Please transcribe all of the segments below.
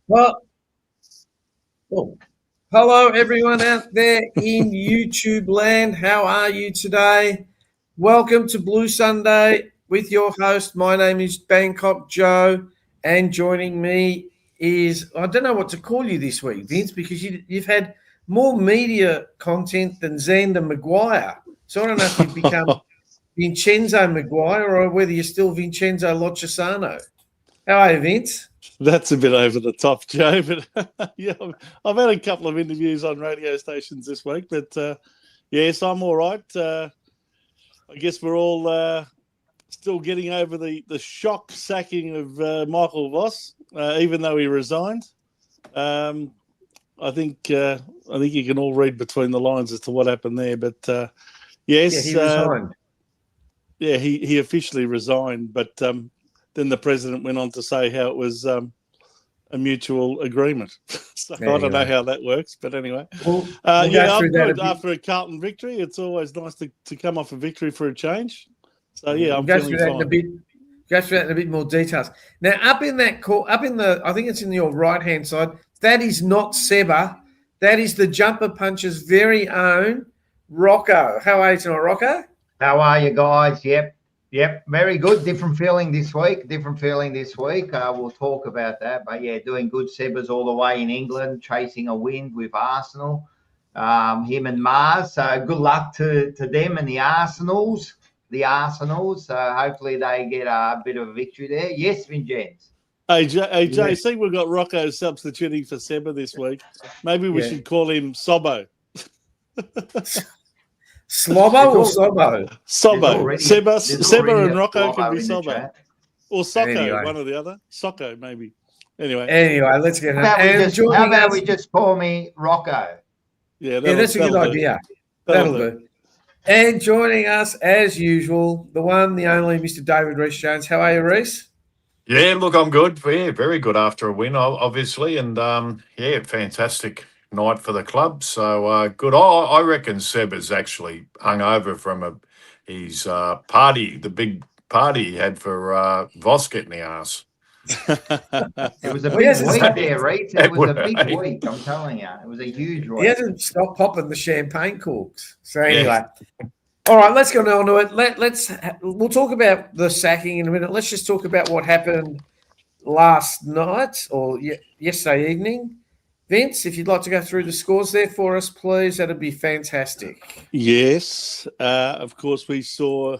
Well, oh, hello everyone out there in YouTube land. How are you today? Welcome to Blue Sunday with your host. My name is Bkk Joe, and joining me is, I don't know what to call you this week, Vince, because you've had more media content than Xander Maguire. So I don't know if you've become Vincenzo Maguire or whether you're still Vincenzo Lochisano. How are you, Vince? That's a bit over the top, Joe. But yeah, I've had a couple of interviews on radio stations this week. But yes, I'm all right. I guess we're all still getting over the shock sacking of Michael Voss, even though he resigned. I think you can all read between the lines as to what happened there. But yes, yeah, he resigned. He officially resigned, but then the president went on to say how it was a mutual agreement. So I don't know how that works, but anyway. We'll I'm good. After a Carlton victory, it's always nice to come off a victory for a change. So yeah, I'm feeling fine. Go through that in a bit more details. Now, up in I think it's in your right-hand side, that is not Sebba. That is the Jumper Puncher's very own Rocco. How are you tonight, Rocco? How are you guys? Yep, very good. Different feeling this week. We'll talk about that. But yeah, doing good. Sebba's all the way in England, chasing a win with Arsenal. Him and Mars. So good luck to them and the Arsenals. Hopefully they get a bit of a victory there. Yes, Vincenz. Hey, Jay, see we've got Rocco substituting for Sebba this week. Maybe we should call him Sobbo. Slobbo or Sobbo? Sobbo. Sebba and Rocco can be Sobbo. Or Socko, one or the other. Socko, maybe. Anyway, let's get it. How about we just call me Rocco? Yeah, that's a good idea. That'll do. And joining us, as usual, the one, the only Mr. David Rees-Jones. How are you, Rees? Yeah, look, I'm good. Yeah, very good after a win, obviously. And, fantastic night for the club. So good. I reckon Seb is actually hung over from his party, the big party he had for Voss getting the arse. It was a big week there, Reece. It was a big week, I'm telling you. It was a huge week. He hasn't stopped popping the champagne corks. So anyway. All right, let's go on to it. We'll talk about the sacking in a minute. Let's just talk about what happened last night or yesterday evening. Vince, if you'd like to go through the scores there for us, please, that'd be fantastic. Yes. Of course, we saw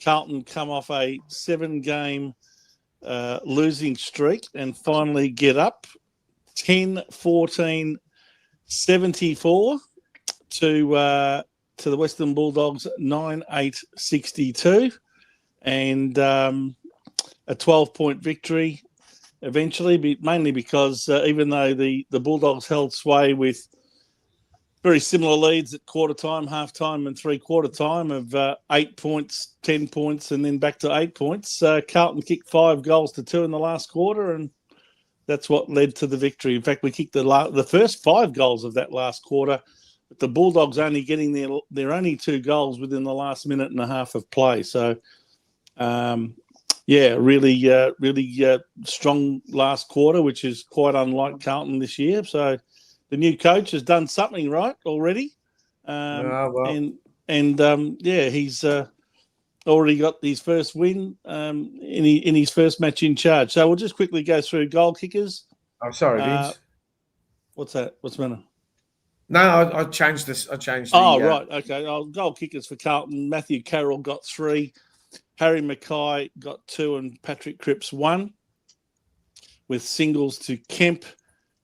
Carlton come off a 7-game losing streak and finally get up 10-14-74 to the Western Bulldogs 9-8-62 and a 12-point victory. Eventually, mainly because even though the Bulldogs held sway with very similar leads at quarter time, half time, and 3/4 time of 8 points, 10 points, and then back to 8 points, Carlton kicked 5 goals to 2 in the last quarter, and that's what led to the victory. In fact, we kicked the first 5 goals of that last quarter, but the Bulldogs only getting their only 2 goals within the last minute and a half of play. So, really strong last quarter, which is quite unlike Carlton this year. So the new coach has done something right already. He's already got his first win in his first match in charge. So we'll just quickly go through goal kickers. I'm sorry, Vince. What's that? What's the matter? No, I changed this. I changed. Right. Okay. Goal kickers for Carlton. Matthew Carroll got 3. Harry Mackay got 2 and Patrick Cripps 1, with singles to Kemp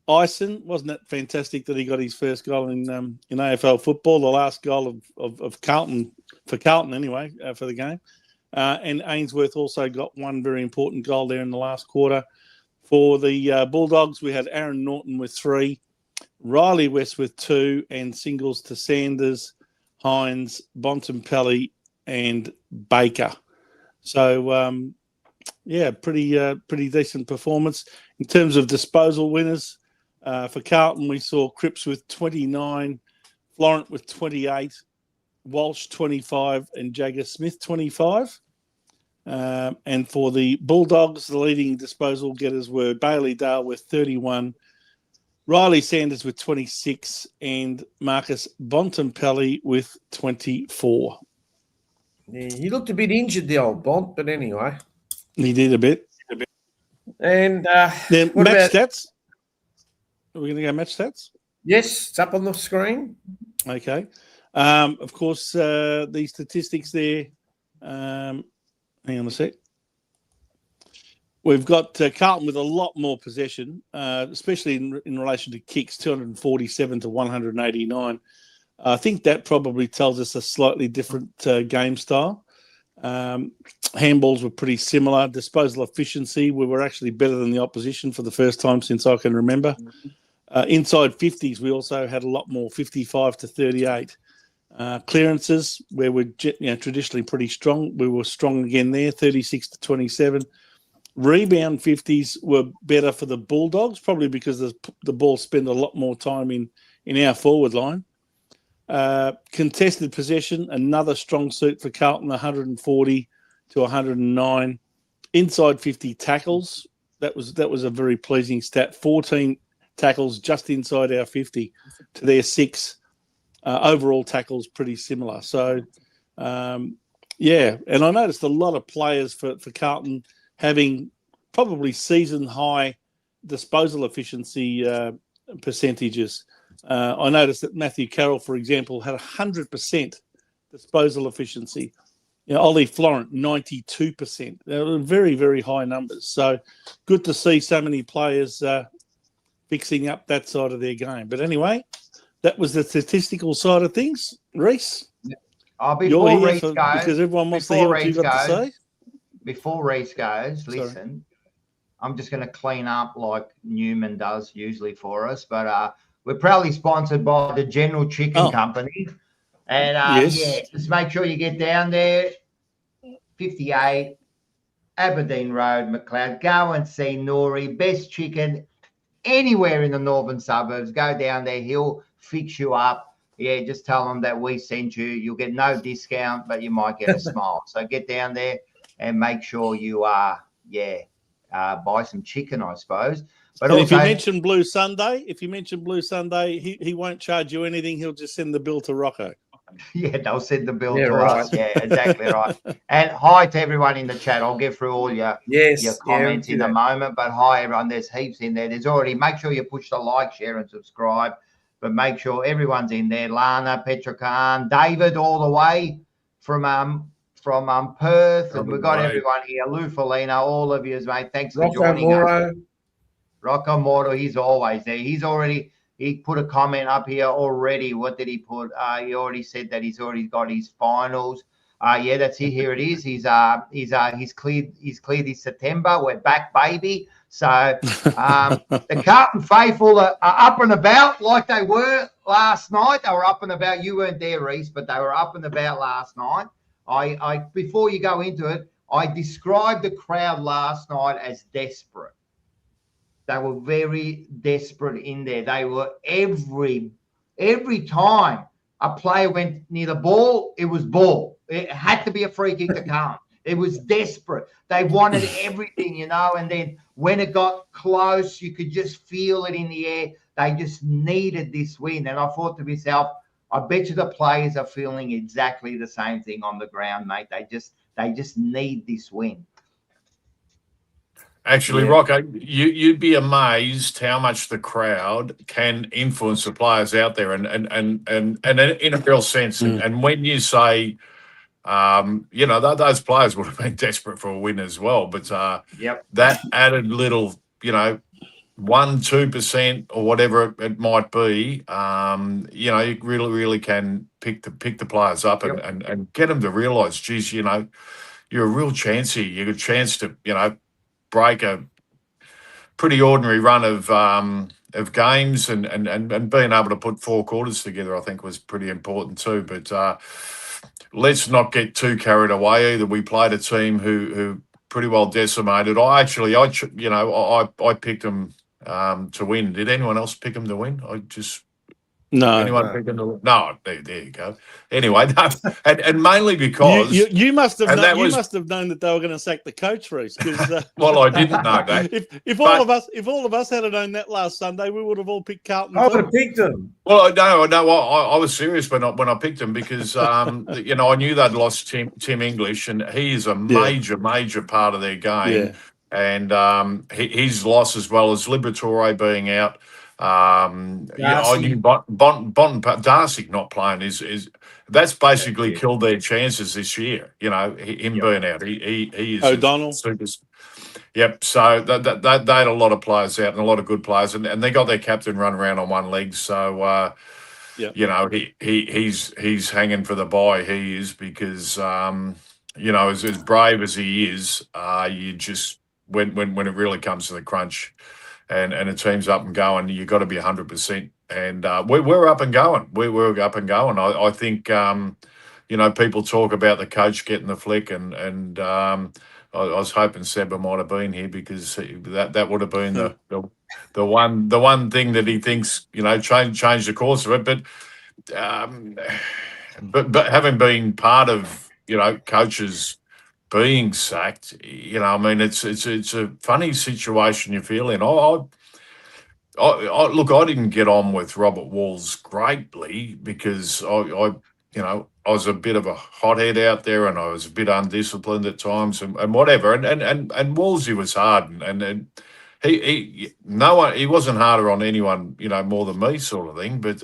Ison. Wasn't that fantastic that he got his first goal in AFL football, the last goal of Carlton, for Carlton anyway, for the game. And Ainsworth also got 1 very important goal there in the last quarter. For the Bulldogs, we had Aaron Norton with 3, Riley West with 2, and singles to Sanders, Hines, Bontempelli, and Baker. So, pretty decent performance. In terms of disposal winners, for Carlton, we saw Cripps with 29, Florent with 28, Walsh 25, and Jagger Smith 25. And for the Bulldogs, the leading disposal getters were Bailey Dale with 31, Riley Sanders with 26, and Marcus Bontempelli with 24. Yeah, he looked a bit injured, the old Bont, but anyway. He did a bit. And Then what match about stats? Are we going to go match stats? Yes, it's up on the screen. Okay. Of course, the statistics there. Hang on a sec. We've got Carlton with a lot more possession, especially in relation to kicks, 247 to 189. I think that probably tells us a slightly different game style. Handballs were pretty similar. Disposal efficiency, we were actually better than the opposition for the first time since I can remember. Inside 50s, we also had a lot more, 55 to 38. Clearances, where we're traditionally pretty strong, we were strong again there, 36 to 27. Rebound 50s were better for the Bulldogs, probably because the ball spent a lot more time in our forward line. Contested possession, another strong suit for Carlton, 140 to 109. Inside 50 tackles, that was a very pleasing stat. 14 tackles just inside our 50 to their 6. Overall tackles pretty similar. So, and I noticed a lot of players for Carlton having probably season-high disposal efficiency percentages. I noticed that Matthew Carroll, for example, had 100% disposal efficiency. Ollie Florent, 92%. They were very, very high numbers. So good to see so many players fixing up that side of their game. But anyway, that was the statistical side of things. Reece, Before Reece goes, because everyone wants to hear what you've got to say. Before Reece goes, listen, I'm just going to clean up like Newman does usually for us. But we're proudly sponsored by the General Chicken Company. And just make sure you get down there, 58 Aberdeen Road, McLeod. Go and see Nori, best chicken anywhere in the northern suburbs. Go down there, he'll fix you up. Yeah, just tell him that we sent you. You'll get no discount, but you might get a smile. So get down there and make sure you buy some chicken, I suppose. But and also, if you mention Blue Sunday, he won't charge you anything. He'll just send the bill to Rocco. Yeah, they'll send the bill to us. Yeah, exactly right. And hi to everyone in the chat. I'll get through all your comments in a moment. But hi, everyone. There's heaps in there. There's already, make sure you push the like, share, and subscribe. But make sure everyone's in there. Lana, Petra Khan, David, all the way from Perth. And we've got everyone here. Lou Felina, all of you, mate. Thanks for joining us. Rocco Moro, he's always there. He put a comment up here already. What did he put? He already said that he's already got his finals. That's it. Here it is. He's cleared his September. We're back, baby. So the Carlton faithful are up and about like they were last night. They were up and about. You weren't there, Reece, but they were up and about last night. I before you go into it, I described the crowd last night as desperate. They were very desperate in there. They were every time a player went near the ball, it was ball. It had to be a free kick to come. It was desperate. They wanted everything, and then when it got close, you could just feel it in the air. They just needed this win. And I thought to myself, I bet you the players are feeling exactly the same thing on the ground, mate. They just need this win. Actually, Rocco, you'd be amazed how much the crowd can influence the players out there, and in a real sense. And when you say, those players would have been desperate for a win as well, but that added little, 1-2% or whatever it might be, you really can pick the players up and get them to realise, geez, you're a real chance here. You've got a chance to, break a pretty ordinary run of games and being able to put 4 quarters together, I think, was pretty important too. But let's not get too carried away either. We played a team who pretty well decimated. I picked them to win. Did anyone else pick them to win? No. Anyone No. picking the no? There you go. Anyway, no, and mainly You, because you must have and known, that you was must have known that they were going to sack the coach, Reece. Because well, I didn't know that. if But- all of us had known that last Sunday, we would have all picked Carlton. I would too. have picked them. Well, no, I was serious when I picked him because you know I knew they'd lost Tim English, and he is a major part of their game. Yeah. And his loss as well as Liberatore being out. Yeah, I Darcy. knew Darcy not playing is that's basically killed their chances this year. You know, him being out, he is O'Donnell. super. Yep. So they had a lot of players out and a lot of good players, and they got their captain run around on one leg. So you know he's hanging for the bye. He is because you know as brave as he is, you just when it really comes to the crunch, and the team's up and going, you got to be 100%. And we're up and going. We're up and going. I think you know people talk about the coach getting the flick, and I was hoping Sebba might have been here because that would have been the one thing that he thinks you know change the course of it. But having been part of you know coaches being sacked, you know, I mean it's a funny situation you feel in. Look, I didn't get on with Robert Walls greatly because I you know, I was a bit of a hothead out there, and I was a bit undisciplined at times, and whatever. And Wolsey was hard, and he wasn't harder on anyone, you know, more than me, sort of thing. But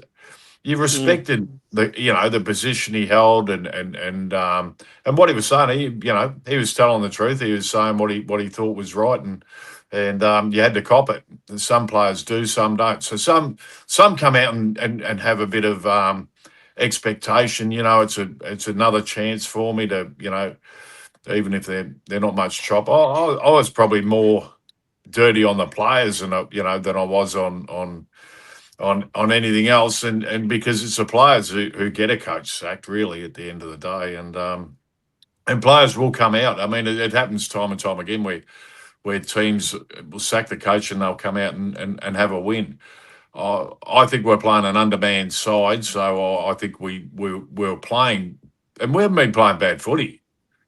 you respected the you know the position he held, and what he was saying. He you know he was telling the truth. He was saying what he thought was right, and you had to cop it. And some players do, some don't. So some come out and have a bit of expectation. You know, it's another chance for me to, you know, even if they're not much chop. I was probably more dirty on the players than I was on anything else, and because it's the players who get a coach sacked really at the end of the day, and players will come out. I mean, it happens time and time again where teams will sack the coach and they'll come out and have a win. I think we're playing an undermanned side, so I think we're playing, and we haven't been playing bad footy.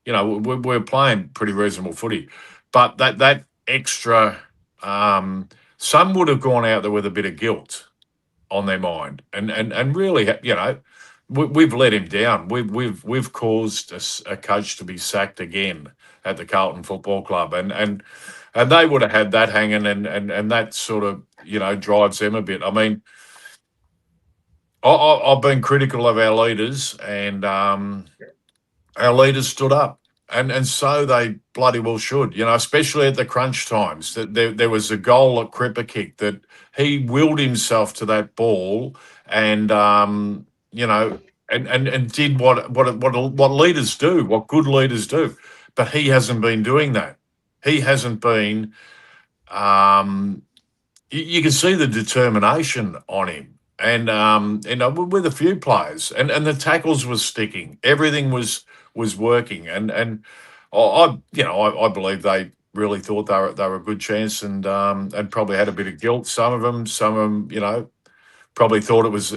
You know, we're playing pretty reasonable footy, but that extra, some would have gone out there with a bit of guilt on their mind, and really, you know, we've let him down. We've caused a coach to be sacked again at the Carlton Football Club, and they would have had that hanging, and that sort of, you know, drives them a bit. I mean, I've been critical of our leaders, and our leaders stood up, and so they bloody well should, you know, especially at the crunch times. That there was a goal at Cripper kick that he willed himself to that ball, and you know, and did what leaders do, what good leaders do, but he hasn't been doing that. He hasn't been. You can see the determination on him, and you know, with a few players, and the tackles was sticking, everything was working, and I believe they really thought they were a good chance, and probably had a bit of guilt. Some of them, you know, probably thought it was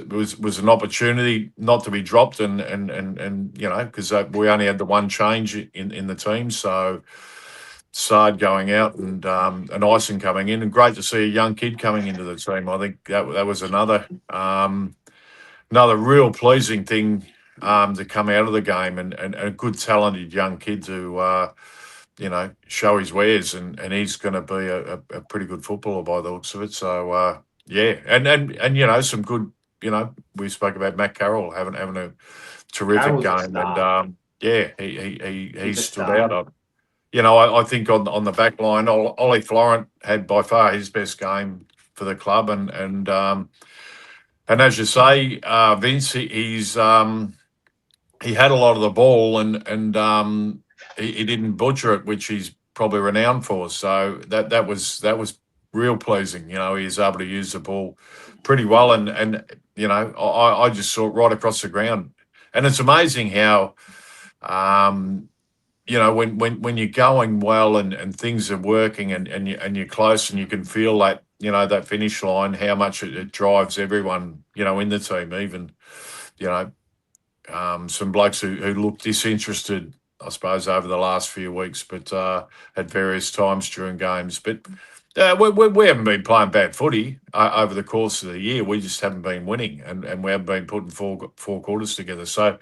an opportunity not to be dropped, and you know, because we only had the one change in the team, so. Sard going out and Ison coming in, and great to see a young kid coming into the team. I think that was another real pleasing thing to come out of the game, and a good talented young kid to you know, show his wares, and he's going to be a pretty good footballer by the looks of it. So yeah, and you know, some good, you know, we spoke about Matt Carroll having a terrific game, and yeah, he stood out. You know, I think on the back line, Ollie Florent had by far his best game for the club, and as you say, Vince, he had a lot of the ball, and he didn't butcher it, which he's probably renowned for. So that was real pleasing. You know, he was able to use the ball pretty well, and you know, I just saw it right across the ground, and it's amazing how. You know, when you're going well and things are working, and you're close, and you can feel that finish line, how much it drives everyone, in the team, even, some blokes who looked disinterested, I suppose, over the last few weeks, but at various times during games. But we haven't been playing bad footy over the course of the year. We just haven't been winning, and we haven't been putting four quarters together. So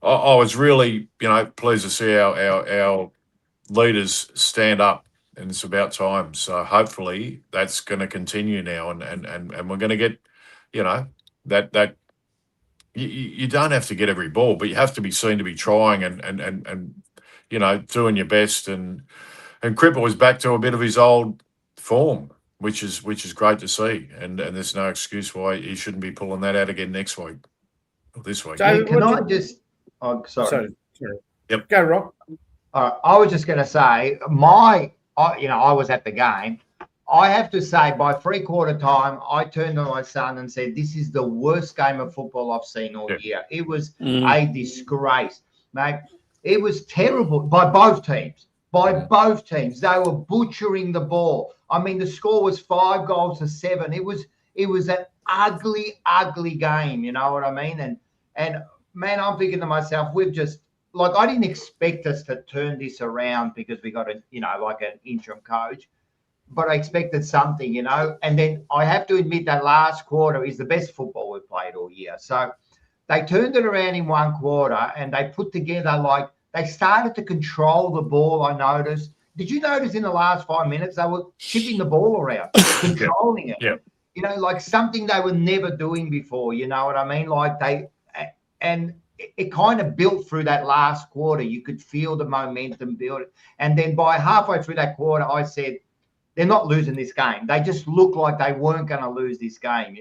I was really, pleased to see our leaders stand up, and it's about time. So hopefully that's going to continue now, and we're going to get, that you don't have to get every ball, but you have to be seen to be trying and doing your best. And Cripple was back to a bit of his old form, which is great to see. And there's no excuse why he shouldn't be pulling that out again next week or this week. So Can I just? Oh, sorry. Yep. Go, Rock. I was just going to say, I was at the game. I have to say, by three-quarter time, I turned to my son and said, "This is the worst game of football I've seen all year." It was a disgrace, mate. It was terrible by both teams. Both teams, they were butchering the ball. I mean, the score was 5-7. It was an ugly, ugly game. You know what I mean? And man, I'm thinking to myself, we've just, like, I didn't expect us to turn this around because we got an interim coach, but I expected something, and then I have to admit that last quarter is the best football we've played all year. So they turned it around in one quarter, and they put together, they started to control the ball, I noticed. Did you notice in the last 5 minutes, they were chipping the ball around, controlling it? Yeah. Like something they were never doing before, you know what I mean? And it kind of built through that last quarter. You could feel the momentum build. And then by halfway through that quarter, I said, they're not losing this game. They just looked like they weren't going to lose this game,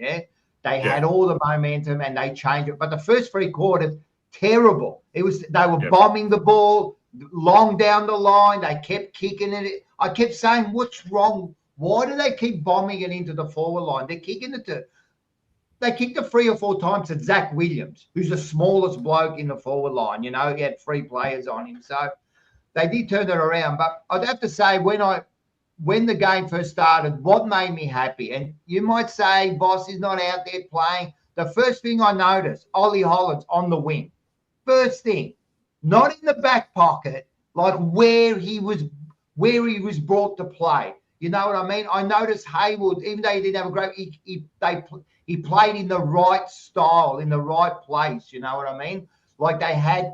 They had all the momentum and they changed it. But the first three quarters, terrible. They were bombing the ball long down the line. They kept kicking it. I kept saying, what's wrong? Why do they keep bombing it into the forward line? They're kicking it they kicked it 3 or 4 times at Zach Williams, who's the smallest bloke in the forward line. He had 3 players on him. So they did turn it around. But I'd have to say, when the game first started, what made me happy, and you might say Boss is not out there playing, the first thing I noticed, Ollie Hollands on the wing. First thing, not in the back pocket, like where he was brought to play. You know what I mean? I noticed Haywood, even though he didn't have a great, he played in the right style, in the right place. You know what I mean? Like they had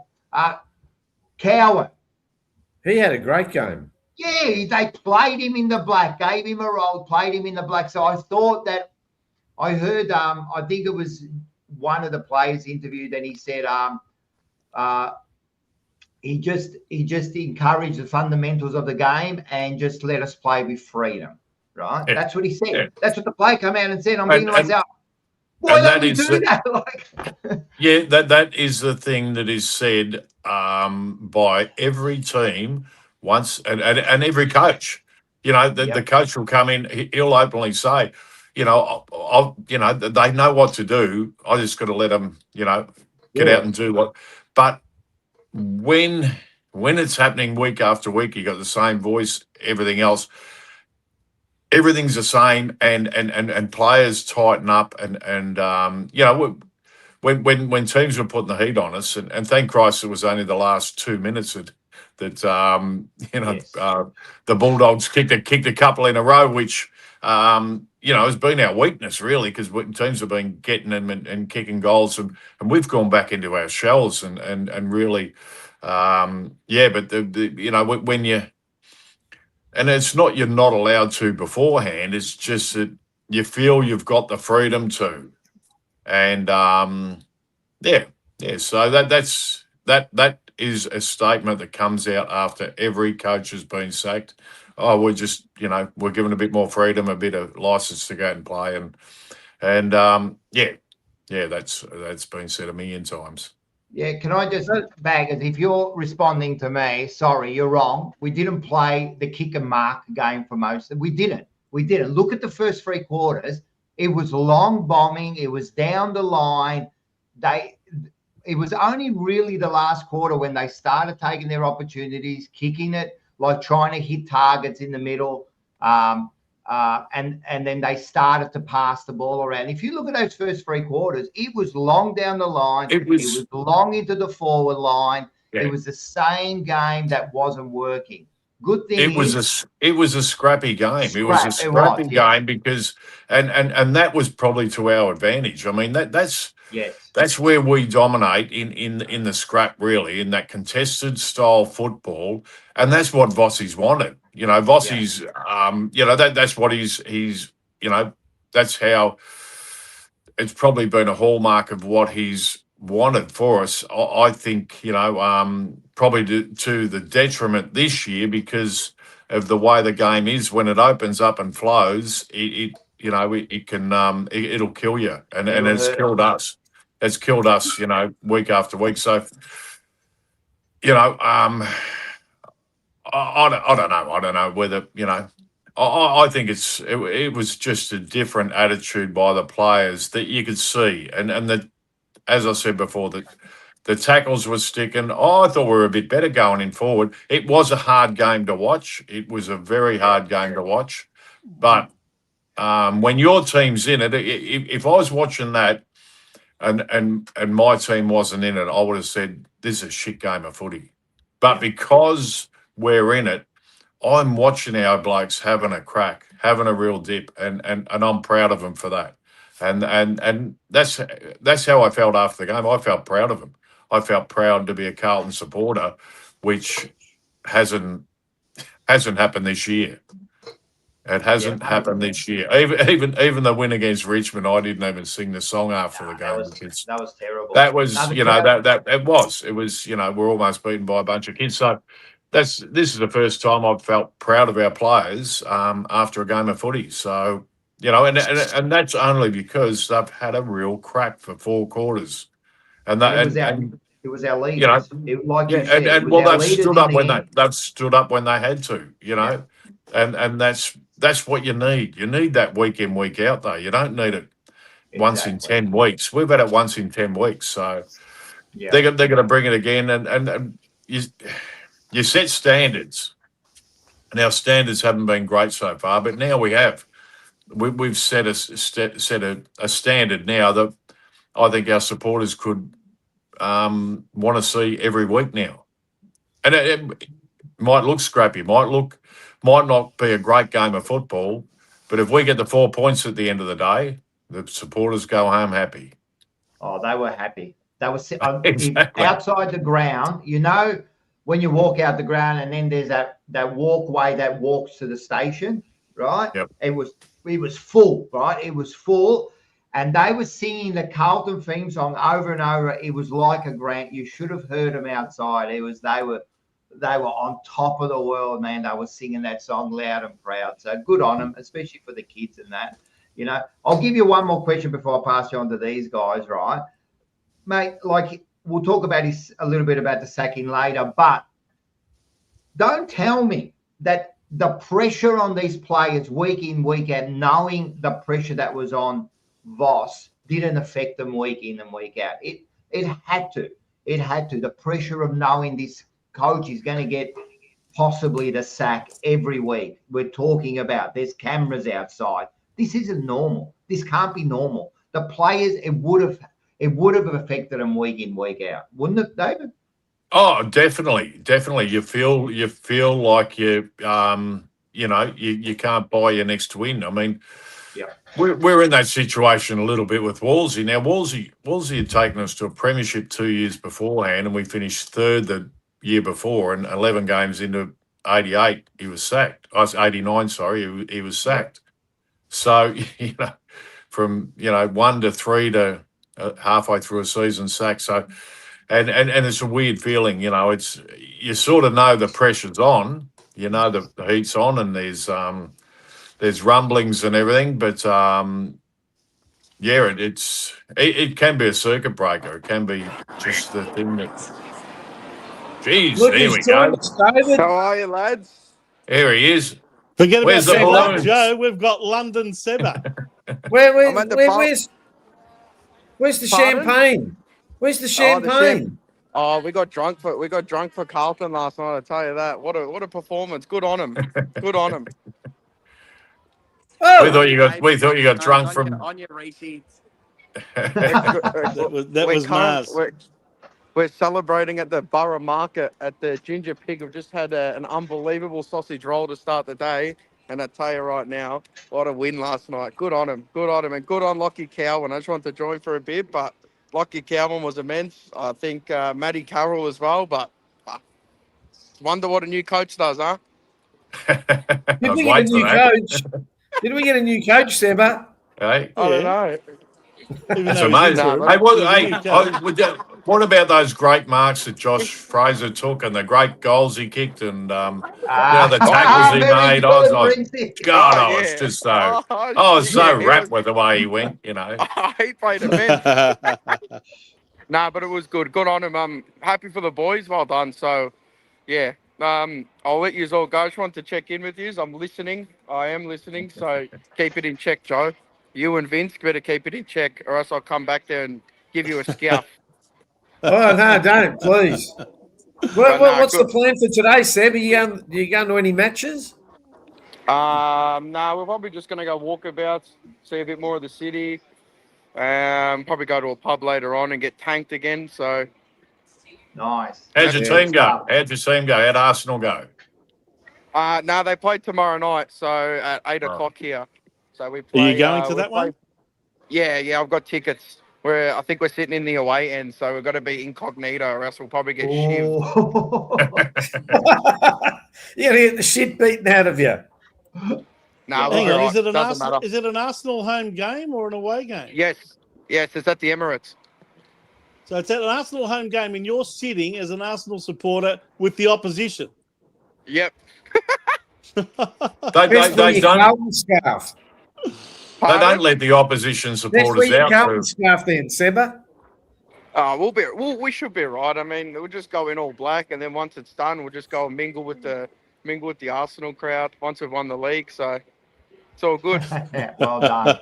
Cowan. He had a great game. Yeah, they played him in the black, gave him a role, played him in the black. So I thought that I heard, I think it was one of the players interviewed, and he said he just encouraged the fundamentals of the game and just let us play with freedom, right? Yeah. That's what he said. Yeah. That's what the player came out and said. I'm thinking to myself, why don't we do that? Yeah, that is the thing that is said by every team once, and every coach. The coach will come in, he'll openly say, they know what to do. I just got to let them, get out and do what. But when it's happening week after week, you got the same voice, everything else, everything's the same, and players tighten up, and when teams were putting the heat on us, and thank Christ it was only the last 2 minutes that the Bulldogs kicked a couple in a row, which has been our weakness really, because teams have been getting them and kicking goals, and we've gone back into our shells and really, but when you, and it's not you're not allowed to beforehand, it's just that you feel you've got the freedom to, and so that is a statement that comes out after every coach has been sacked. Oh, we're just, we're given a bit more freedom, a bit of license to go out and play, and that's been said a million times. Yeah, can I just bag it? If you're responding to me, sorry, you're wrong. We didn't play the kick and mark game for most. We didn't. Look at the first 3 quarters. It was long bombing. It was down the line. It was only really the last quarter when they started taking their opportunities, kicking it, like trying to hit targets in the middle. And then they started to pass the ball around. If you look at those first 3 quarters, it was long down the line. It was long into the forward line. Yeah. It was the same game that wasn't working. Good thing it was a scrappy game. It was a scrappy game because and that was probably to our advantage. I mean that's where we dominate in the scrap, really, in that contested style football, and that's what Vossi's wanted. You know, Vossi's that's what he's that's how it's probably been a hallmark of what he's wanted for us. I think, probably to the detriment this year because of the way the game is. When it opens up and flows, it can it'll kill you, and it's killed us. It's killed us, week after week. So, I don't know whether I think it was just a different attitude by the players that you could see, and as I said before, the tackles were sticking. I thought we were a bit better going in forward. It was a hard game to watch. It was a very hard game to watch. But when your team's in it, if I was watching that and my team wasn't in it, I would have said, this is a shit game of footy. But because we're in it, I'm watching our blokes having a crack, having a real dip, and I'm proud of them for that. And that's how I felt after the game. I felt proud of him. I felt proud to be a Carlton supporter, which hasn't happened this year. It hasn't happened this year. Even the win against Richmond, I didn't even sing the song after the game. That was terrible. That was it was we're almost beaten by a bunch of kids. So this is the first time I've felt proud of our players after a game of footy. So. And that's only because they've had a real crack for 4 quarters, and it was our leaders. They've stood up when they had to, and that's what you need. You need that week in, week out, though. You don't need it once in 10 weeks. We've had it once in 10 weeks, so they're going to bring it again, and you set standards, and our standards haven't been great so far, but now we have. We've set a standard now that I think our supporters could want to see every week now. And it might look scrappy, might not be a great game of football, but if we get the 4 points at the end of the day, the supporters go home happy. Oh, they were happy. They were exactly. Outside the ground. When you walk out the ground and then there's that walkway that walks to the station, right? Yep. It was full, right? It was full. And they were singing the Carlton theme song over and over. It was like a grant. You should have heard them outside. They were on top of the world, man. They were singing that song loud and proud. So good on them, especially for the kids and that. I'll give you one more question before I pass you on to these guys, right? Mate, we'll talk about a little bit about the sacking later, but don't tell me that the pressure on these players week in, week out, knowing the pressure that was on Voss didn't affect them week in and week out. It had to. It had to. The pressure of knowing this coach is going to get possibly the sack every week. We're talking about there's cameras outside. This isn't normal. This can't be normal. The players, it would have affected them week in, week out, wouldn't it, David? Oh, definitely. You feel like you can't buy your next win. I mean, we're in that situation a little bit with Wolsey. Now, Wolsey had taken us to a premiership 2 years beforehand, and we finished 3rd the year before, and 11 games into 88, he was sacked. I was 89, sorry, he was sacked. So, from 1 to 3 to halfway through a season sacked. So. And it's a weird feeling, it's you sort of know the pressure's on, the heat's on, and there's rumblings and everything, but it can be a circuit breaker. It can be just the thing that. Geez, there we go. How are you, lads? Here he is. Forget Where's about the balloons? Joe. We've got London Sebba. Where's the champagne? Where's the champagne? We got drunk for Carlton last night. I tell you that. What a performance. Good on him. Good on him. Oh, we thought you got drunk from. on your receipts. That was Mars. We're celebrating at the Borough Market at the Ginger Pig. We've just had an unbelievable sausage roll to start the day. And I tell you right now, what a win last night. Good on him. Good on him. And good on Lockie Cowan. I just wanted to join for a bit, but Lockie Cowan was immense. I think Matty Carroll as well, but wonder what a new coach does, huh? did we get a new coach? Did we get a new coach, Sebba? Hey? I don't know. That's amazing. What about those great marks that Josh Fraser took and the great goals he kicked and the tackles he made? I was like, God, I was just so, I was so wrapped with the way he went, you know. He played immense. But it was good. Good on him. I'm happy for the boys. Well done. So, yeah. I'll let you all go. I just wanted to check in with you. I'm listening. I am listening. So keep it in check, Joe. You and Vince better keep it in check, or else I'll come back there and give you a scout. Oh, no, don't, please. What's the plan for today, Seb? Are you going to any matches? No, we're probably just going to go walkabouts, see a bit more of the city. Probably go to a pub later on and get tanked again. So Nice. How'd your team go? How'd Arsenal go? No, they played tomorrow night, so at 8 o'clock here. So we play. Are you going to that one? Yeah, I've got tickets. I think we're sitting in the away end, so we've got to be incognito, or else we'll probably get shivved. You're going to get the shit beaten out of you. No, hang on. right. Is it an Arsenal home game or an away game? Yes, it's at the Emirates. So it's at an Arsenal home game, and you're sitting as an Arsenal supporter with the opposition. Yep. They don't. Scarf. They don't let the opposition supporters out. Carlton scarf then, Sebba. We should be right. I mean, we'll just go in all black, and then once it's done, we'll just go and mingle with the Arsenal crowd once we've won the league. So it's all good. Well done.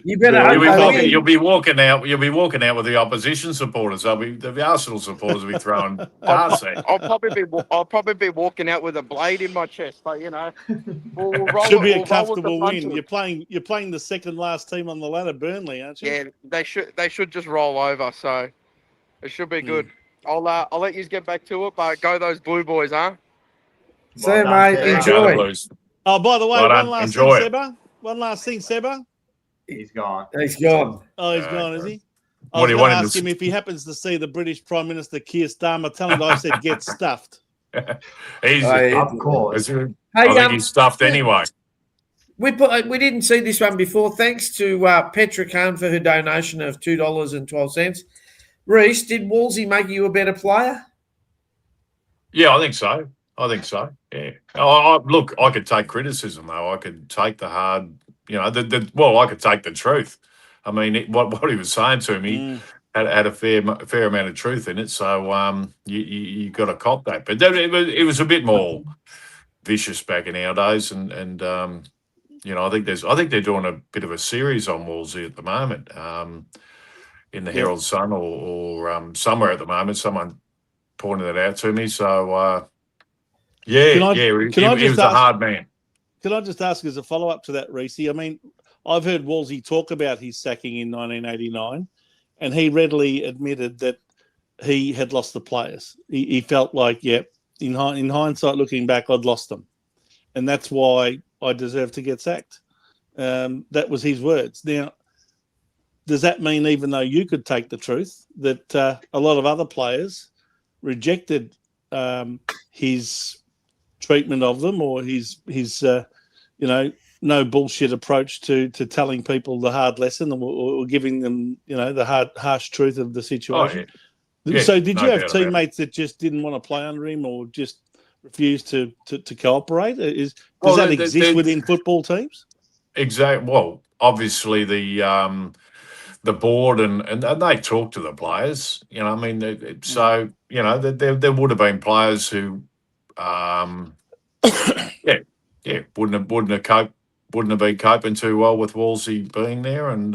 You better. You'll be walking out. You'll be walking out with the opposition supporters. The Arsenal supporters will be throwing darts at. I'll probably be walking out with a blade in my chest, but you know, we'll roll. Should be a comfortable win. You're playing the second last team on the ladder, Burnley, aren't you? Yeah, they should just roll over. So it should be good. I'll let you get back to it, but go those Blue Boys, huh? So, mate, enjoy. Oh, by the way, one last thing, Sebba. He's gone. He's gone. Oh, he's gone, is he? What do you want ask him if he happens to see the British Prime Minister Keir Starmer. Tell him I said get stuffed. Of course. I think he's stuffed anyway. We didn't see this one before. Thanks to Petra Khan for her donation of $2.12. Reece, did Wolsey make you a better player? Yeah, I think so. Yeah. Look, I could take criticism though. I could take the hard, I could take the truth. I mean, what he was saying to me had a fair amount of truth in it. So you got to cop that. But it was a bit more vicious back in our days, and I think they're doing a bit of a series on Wolsey at the moment, in the Herald Sun or somewhere at the moment. Someone pointed it out to me. So. He was a hard man. Can I just ask as a follow-up to that, Reece? I mean, I've heard Wolsey talk about his sacking in 1989, and he readily admitted that he had lost the players. He felt like, in hindsight, looking back, I'd lost them. And that's why I deserve to get sacked. That was his words. Now, does that mean, even though you could take the truth, that a lot of other players rejected his treatment of them, or his no bullshit approach to telling people the hard lesson, or giving them the harsh truth of the situation? So did you have teammates that just didn't want to play under him, or just refused to cooperate? Does that exist within football teams? Exactly. Well, obviously the board and they talk to the players. There would have been players who wouldn't have been coping too well with Wolsey being there, and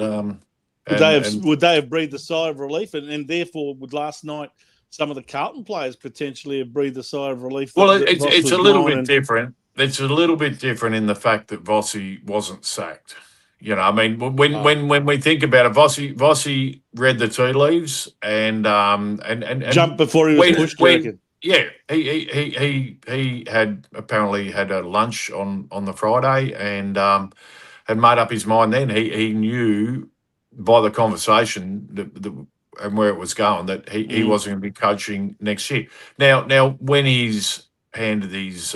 would they have breathed a sigh of relief, and therefore would last night some of the Carlton players potentially have breathed a sigh of relief? Well, it's a little bit different. it's a little bit different in the fact that Vossi wasn't sacked. You know, I mean, when we think about it, Vossi read the tea leaves and Jumped before he was pushed. I reckon. Yeah, he had apparently had a lunch on the Friday and had made up his mind. Then he knew by the conversation and where it was going that he wasn't going to be coaching next year. Now when he's handed his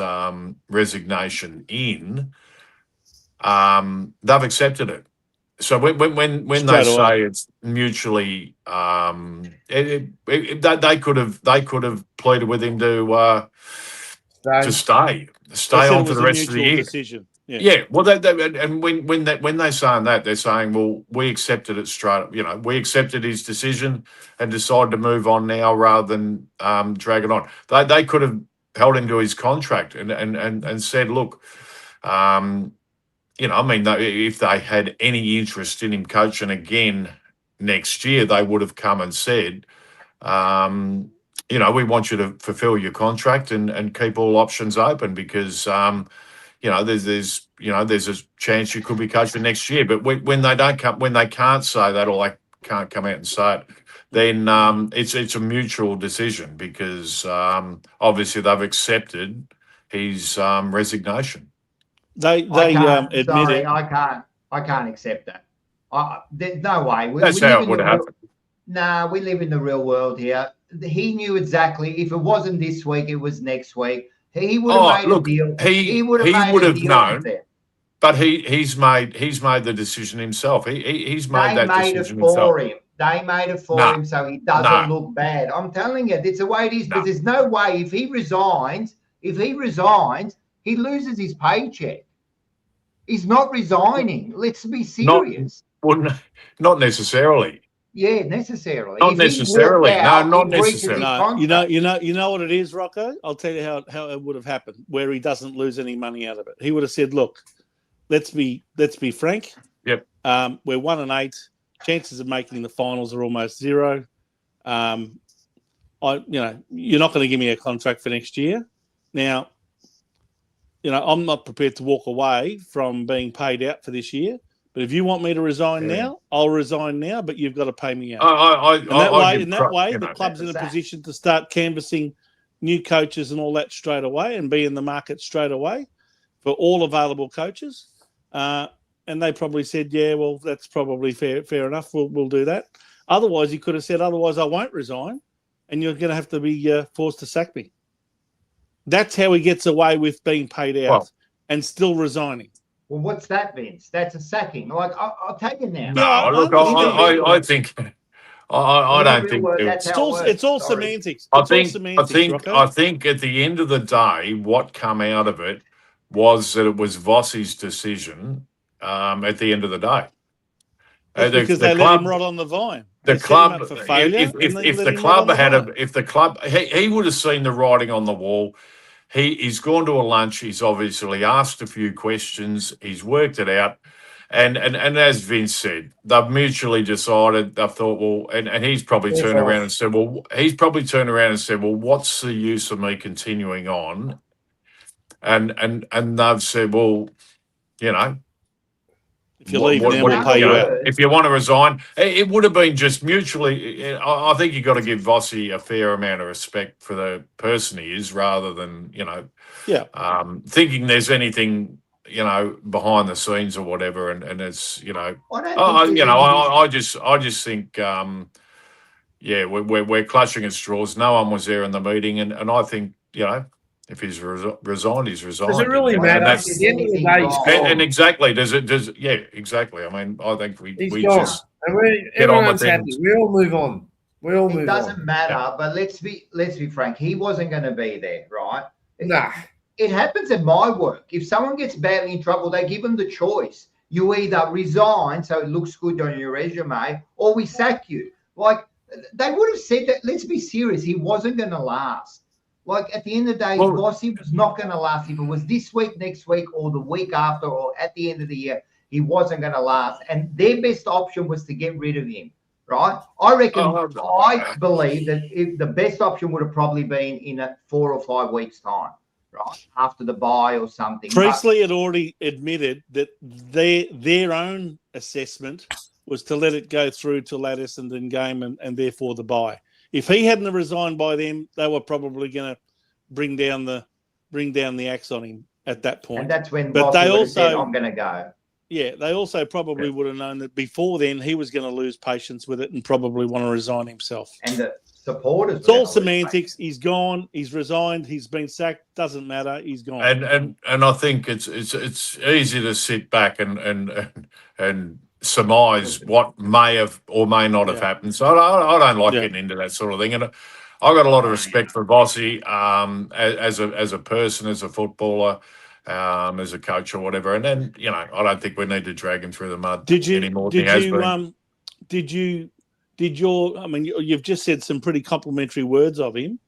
resignation in, they've accepted it. So when they say it's mutually, they could have pleaded with him to stay on for the rest of the year. Decision. Yeah. Well, and when they're saying that, they're saying, well, we accepted it straight. You know, we accepted his decision and decided to move on now rather than drag it on. They could have held him to his contract and said, look. You know, I mean, if they had any interest in him coaching again next year, they would have come and said, you know, we want you to fulfill your contract and keep all options open because, you know, there's a chance you could be coaching next year. But when they can't say that or they can't come out and say it, then it's a mutual decision because obviously they've accepted his resignation. They admit sorry, it. I can't accept that. There's no way. That's how it would happen. Nah, we live in the real world here. He knew exactly. If it wasn't this week, it was next week. He would have made a deal. He would have known. But he's made the decision himself. He's made that decision himself. They made it for him, so he doesn't look bad. I'm telling you, it's the way it is. But there's no way if he resigns, he loses his paycheck. He's not resigning. Let's be serious. Not necessarily. Yeah, necessarily. Not necessarily. Not necessarily. No, you know what it is, Rocco? I'll tell you how it would have happened, where he doesn't lose any money out of it. He would have said, look, let's be frank. Yep. We're 1-8. Chances of making the finals are almost zero. You're not going to give me a contract for next year. Now, you know, I'm not prepared to walk away from being paid out for this year. But if you want me to resign now, I'll resign now. But you've got to pay me out. That way, the club's in a position to start canvassing new coaches and all that straight away, and be in the market straight away for all available coaches. And they probably said, "Yeah, well, that's probably fair enough. We'll do that." Otherwise, he could have said, "Otherwise, I won't resign, and you're going to have to be forced to sack me." That's how he gets away with being paid out and still resigning. Well, what's that, Vince? That's a sacking. Like, I'll take it now. No, look, I think I don't think it's all semantics. I think at the end of the day, what come out of it was that it was Vossi's decision. At the end of the day, because they let him rot on the vine. The club, if the club, he would have seen the writing on the wall. He's gone to a lunch. He's obviously asked a few questions. He's worked it out. And as Vince said, they've mutually decided, they've thought, well, and he's probably turned around and said, well, what's the use of me continuing on? And they've said, well, you know, if you leave now, we'll pay you out. If you want to resign, it would have been just mutually. I think you've got to give Vossi a fair amount of respect for the person he is, rather than thinking there's anything behind the scenes or whatever. And it's I just think we're clutching at straws. No one was there in the meeting, and I think if he's resigned, he's resigned. Does it really matter? At the end of the day, and exactly. Exactly. I mean, I think we just everyone's happy. We all move on. It doesn't matter, but let's be frank. He wasn't going to be there, right? Nah. It happens at my work. If someone gets badly in trouble, they give them the choice. You either resign so it looks good on your resume, or we sack you. Like, they would have said that. Let's be serious. He wasn't going to last. Like, at the end of the day, Vossi was not going to last. If it was this week, next week, or the week after, or at the end of the year, he wasn't going to last. And their best option was to get rid of him, right? I reckon, I believe that the best option would have probably been in 4 or 5 weeks' time, right, after the bye or something. Priestley had already admitted that their own assessment was to let it go through till that Essendon game and therefore the bye. If he hadn't resigned by then, they were probably going to bring down the axe on him at that point. And that's when but they also said, I'm going to go. Yeah, they also probably would have known that before then he was going to lose patience with it and probably want to resign himself. And the supporters. It's all semantics. He's gone. He's resigned. He's been sacked. Doesn't matter. He's gone. And I think it's easy to sit back and surmise what may have or may not have happened. So I don't like getting into that sort of thing. And I've got a lot of respect for Bossy as a person, as a footballer, as a coach or whatever. And then I don't think we need to drag him through the mud anymore. You've just said some pretty complimentary words of him,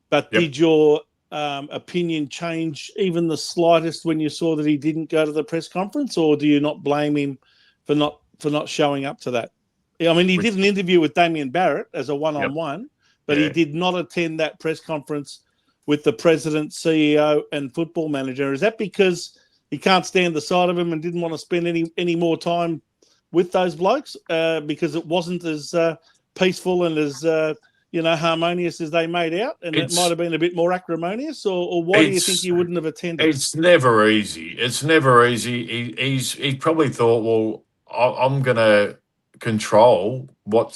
but did your opinion change even the slightest when you saw that he didn't go to the press conference, or do you not blame him for not showing up to that? I mean, he did an interview with Damien Barrett as a one-on-one, but he did not attend that press conference with the president, CEO, and football manager. Is that because he can't stand the sight of him and didn't want to spend any more time with those blokes because it wasn't as peaceful and as harmonious as they made out, and it might have been a bit more acrimonious? Or why do you think he wouldn't have attended? It's never easy. He probably thought, well, I'm going to control what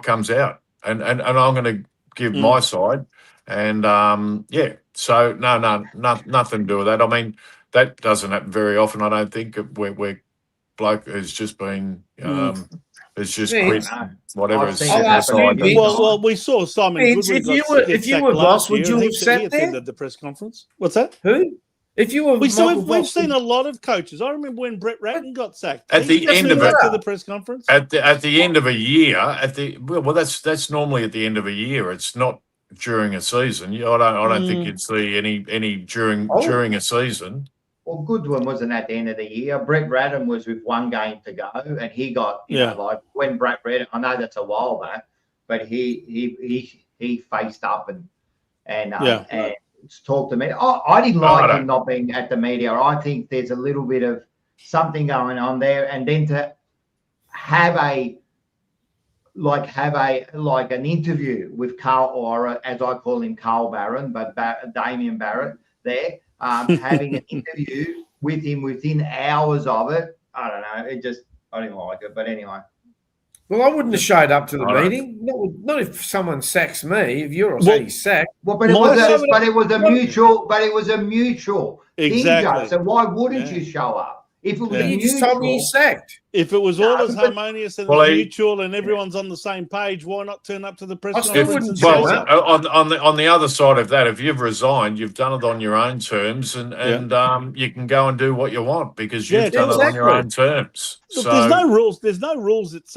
comes out, and I'm going to give my side. And so nothing to do with that. I mean, that doesn't happen very often. I don't think where bloke has just been has just quit whatever. Well, we saw Simon Goodwin. If you were boss, would you have sat there? Attended the press conference. What's that? Who? If you were, we've seen a lot of coaches. I remember when Brett Ratton got sacked. At the end of it, to the press conference. At the end of a year, that's normally at the end of a year. It's not during a season. I don't think you'd see any during a season. Well, Goodwin wasn't at the end of the year. Brett Ratton was with one game to go, and he got like when Brett Ratton. I know that's a while back, but he faced up and talked to me. I didn't like him not being at the media. I think there's a little bit of something going on there, and then to have an interview with Carl, or as I call him, Carl Barron, but Damien Barrett there, having an interview with him within hours of it. I don't know. I didn't like it. But anyway. Well, I wouldn't have showed up to the meeting. Not if someone sacks me. If you're already sacked. Well, but it was a mutual. Exactly. Thing, so why wouldn't you show up? If it was you just told me he's sacked. If it was all as harmonious and mutual and everyone's on the same page, why not turn up to the press conference? On the other side of that, if you've resigned, you've done it on your own terms, and you can go and do what you want because you've done it on your own terms. Look, there's no rules. There's no rules that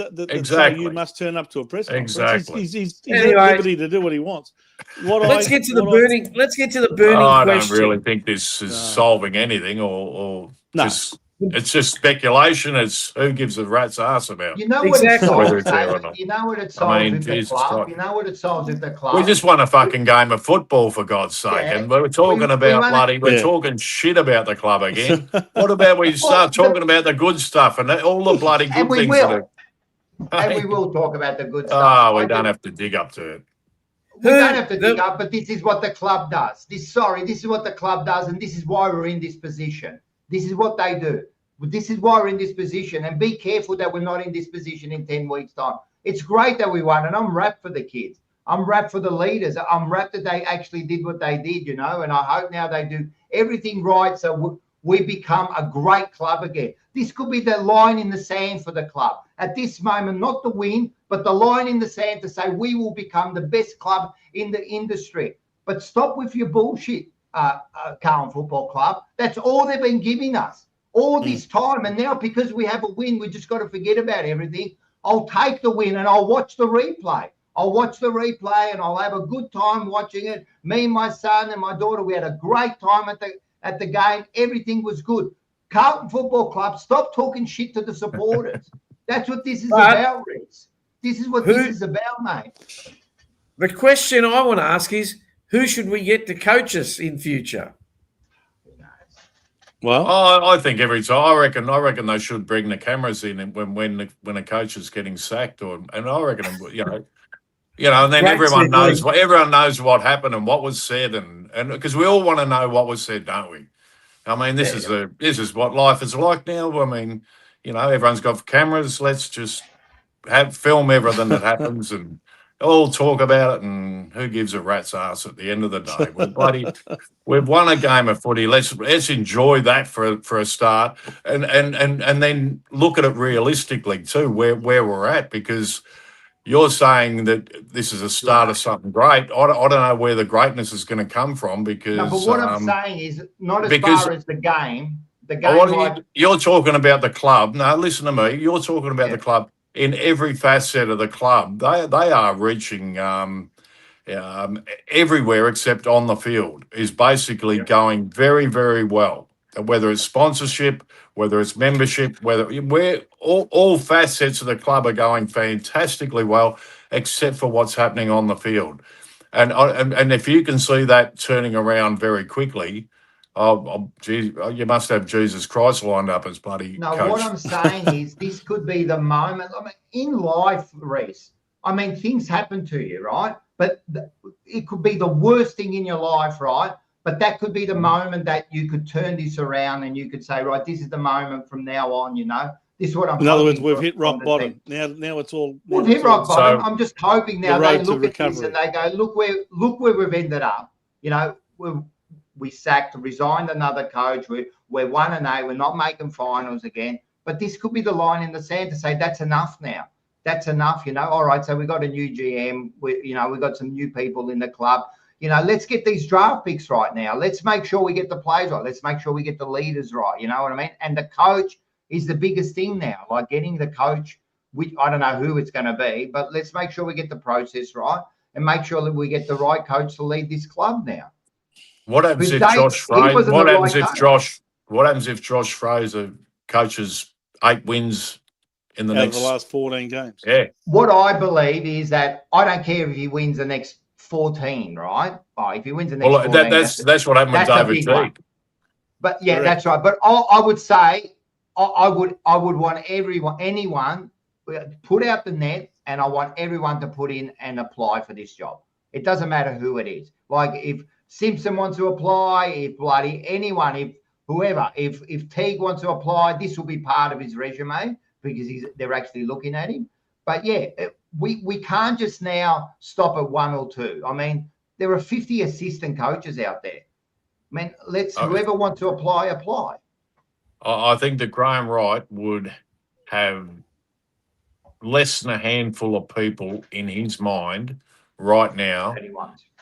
say you must turn up to a press conference. Exactly. He's at liberty to do what he wants. Let's get to the burning question. I don't really think this is solving anything, or just. It's just speculation. It's who gives a rat's ass about. You know what it solves? You know what it solves with the club? You know what it solves with the club? We just won a fucking game of football, for God's sake. And we're talking we're talking shit about the club again. What about we start talking about the good stuff and all the bloody good things that are... And we will talk about the good stuff. Oh, we don't have to dig up to it. We don't have to dig up, but this is what the club does. This is what the club does, and this is why we're in this position. This is what they do. This is why we're in this position, and be careful that we're not in this position in 10 weeks' time. It's great that we won, and I'm wrapped for the kids. I'm wrapped for the leaders. I'm wrapped that they actually did what they did, and I hope now they do everything right so we become a great club again. This could be the line in the sand for the club. At this moment, not the win, but the line in the sand to say we will become the best club in the industry. But stop with your bullshit, Carlton Football Club. That's all they've been giving us all this time. And now because we have a win, we just got to forget about everything. I'll take the win and I'll watch the replay. And I'll have a good time watching it. Me and my son and my daughter, we had a great time at the game. Everything was good. Carlton Football Club, stop talking shit to the supporters. That's what this is about, Reece. This is what this is about, mate. The question I want to ask is, who should we get to coach us in future? Well, I think every time I reckon they should bring the cameras in when a coach is getting sacked, and I reckon and then Great everyone segue. knows what happened and what was said, and because we all want to know what was said, don't we? I mean, this is what life is like now. I mean, everyone's got cameras. Let's just film everything that happens and all talk about it. And who gives a rat's ass at the end of the day? We've won a game of footy. Let's enjoy that for a start, and then look at it realistically too, where we're at, because you're saying that this is a start of something great. I don't know where the greatness is going to come from, because No, but what I'm saying is not as far as the game. The game, you're talking about the club. No, listen to me. You're talking about the club. In every facet of the club, they are reaching everywhere except on the field. Is basically going very, very well. Whether it's sponsorship, whether it's membership, where all facets of the club are going fantastically well, except for what's happening on the field. And if you can see that turning around very quickly, geez, you must have Jesus Christ lined up as bloody coach. What I'm saying is this could be the moment. I mean, in life, Reece, I mean, things happen to you, right? But it could be the worst thing in your life, right? But that could be the moment that you could turn this around and you could say, right, this is the moment from now on, This is what I'm. In other words, we've hit rock bottom. Now it's all. We've hit rock bottom. I'm just hoping now they look at this and they go, look where we've ended up. We resigned another coach. We're 1-8. We're not making finals again. But this could be the line in the sand to say that's enough now. That's enough. All right. So we got a new GM. We got some new people in the club. Let's get these draft picks right now. Let's make sure we get the players right. Let's make sure we get the leaders right. You know what I mean? And the coach is the biggest thing now. Like getting the coach. I don't know who it's going to be, but let's make sure we get the process right and make sure that we get the right coach to lead this club now. What happens if Josh Fraser? What happens if Josh Fraser coaches 8 wins in the last 14 games? Yeah. What I believe is that I don't care if he wins the next 14, right? If he wins the next 14, that's what happened with David Teague. But yeah, correct. That's right. But I would say I would want anyone put out the net, and I want everyone to put in and apply for this job. It doesn't matter who it is. Like if Simpson wants to apply, if bloody anyone, if whoever, if Teague wants to apply, this will be part of his resume because they're actually looking at him. But yeah, we can't just now stop at 1 or 2. I mean, there are 50 assistant coaches out there. I mean, whoever wants to apply. I think that Graham Wright would have less than a handful of people in his mind right now.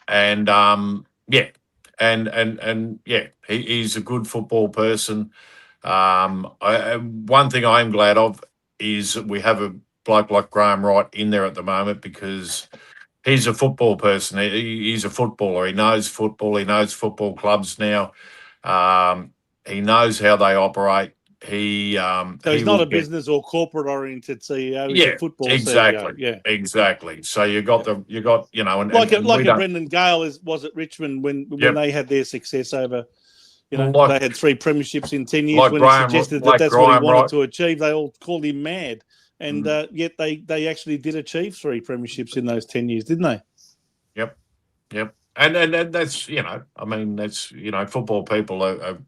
And he's a good football person. One thing I'm glad of is we have a bloke like Graham Wright in there at the moment because he's a football person. He's a footballer. He knows football. He knows football clubs now. He knows how they operate. So he's not a business or corporate oriented CEO. He's a football exactly. CEO. Yeah, exactly. So you got and like a Brendan Gale was at Richmond when they had their success over. They had 3 premierships in 10 years. When he suggested that's what he wanted to achieve, they all called him mad. And yet they actually did achieve 3 premierships in those 10 years, didn't they? Yep. And that's that's football people are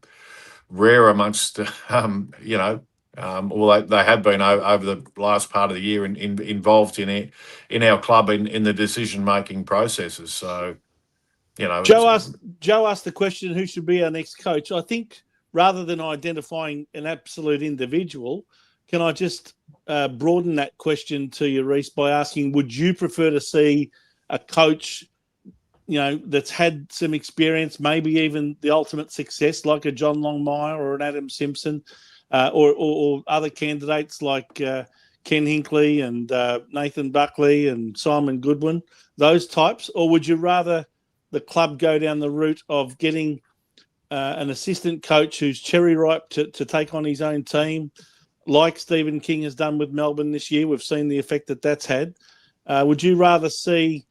rare amongst although they have been over the last part of the year involved in our club in the decision making processes. So Joe asked the question, who should be our next coach? I think rather than identifying an absolute individual, can I just broaden that question to you, Reece, by asking, would you prefer to see a coach, that's had some experience, maybe even the ultimate success, like a John Longmire or an Adam Simpson, or other candidates like Ken Hinkley and Nathan Buckley and Simon Goodwin, those types? Or would you rather the club go down the route of getting an assistant coach who's cherry ripe to take on his own team, like Stephen King has done with Melbourne this year? We've seen the effect that's had. Would you rather see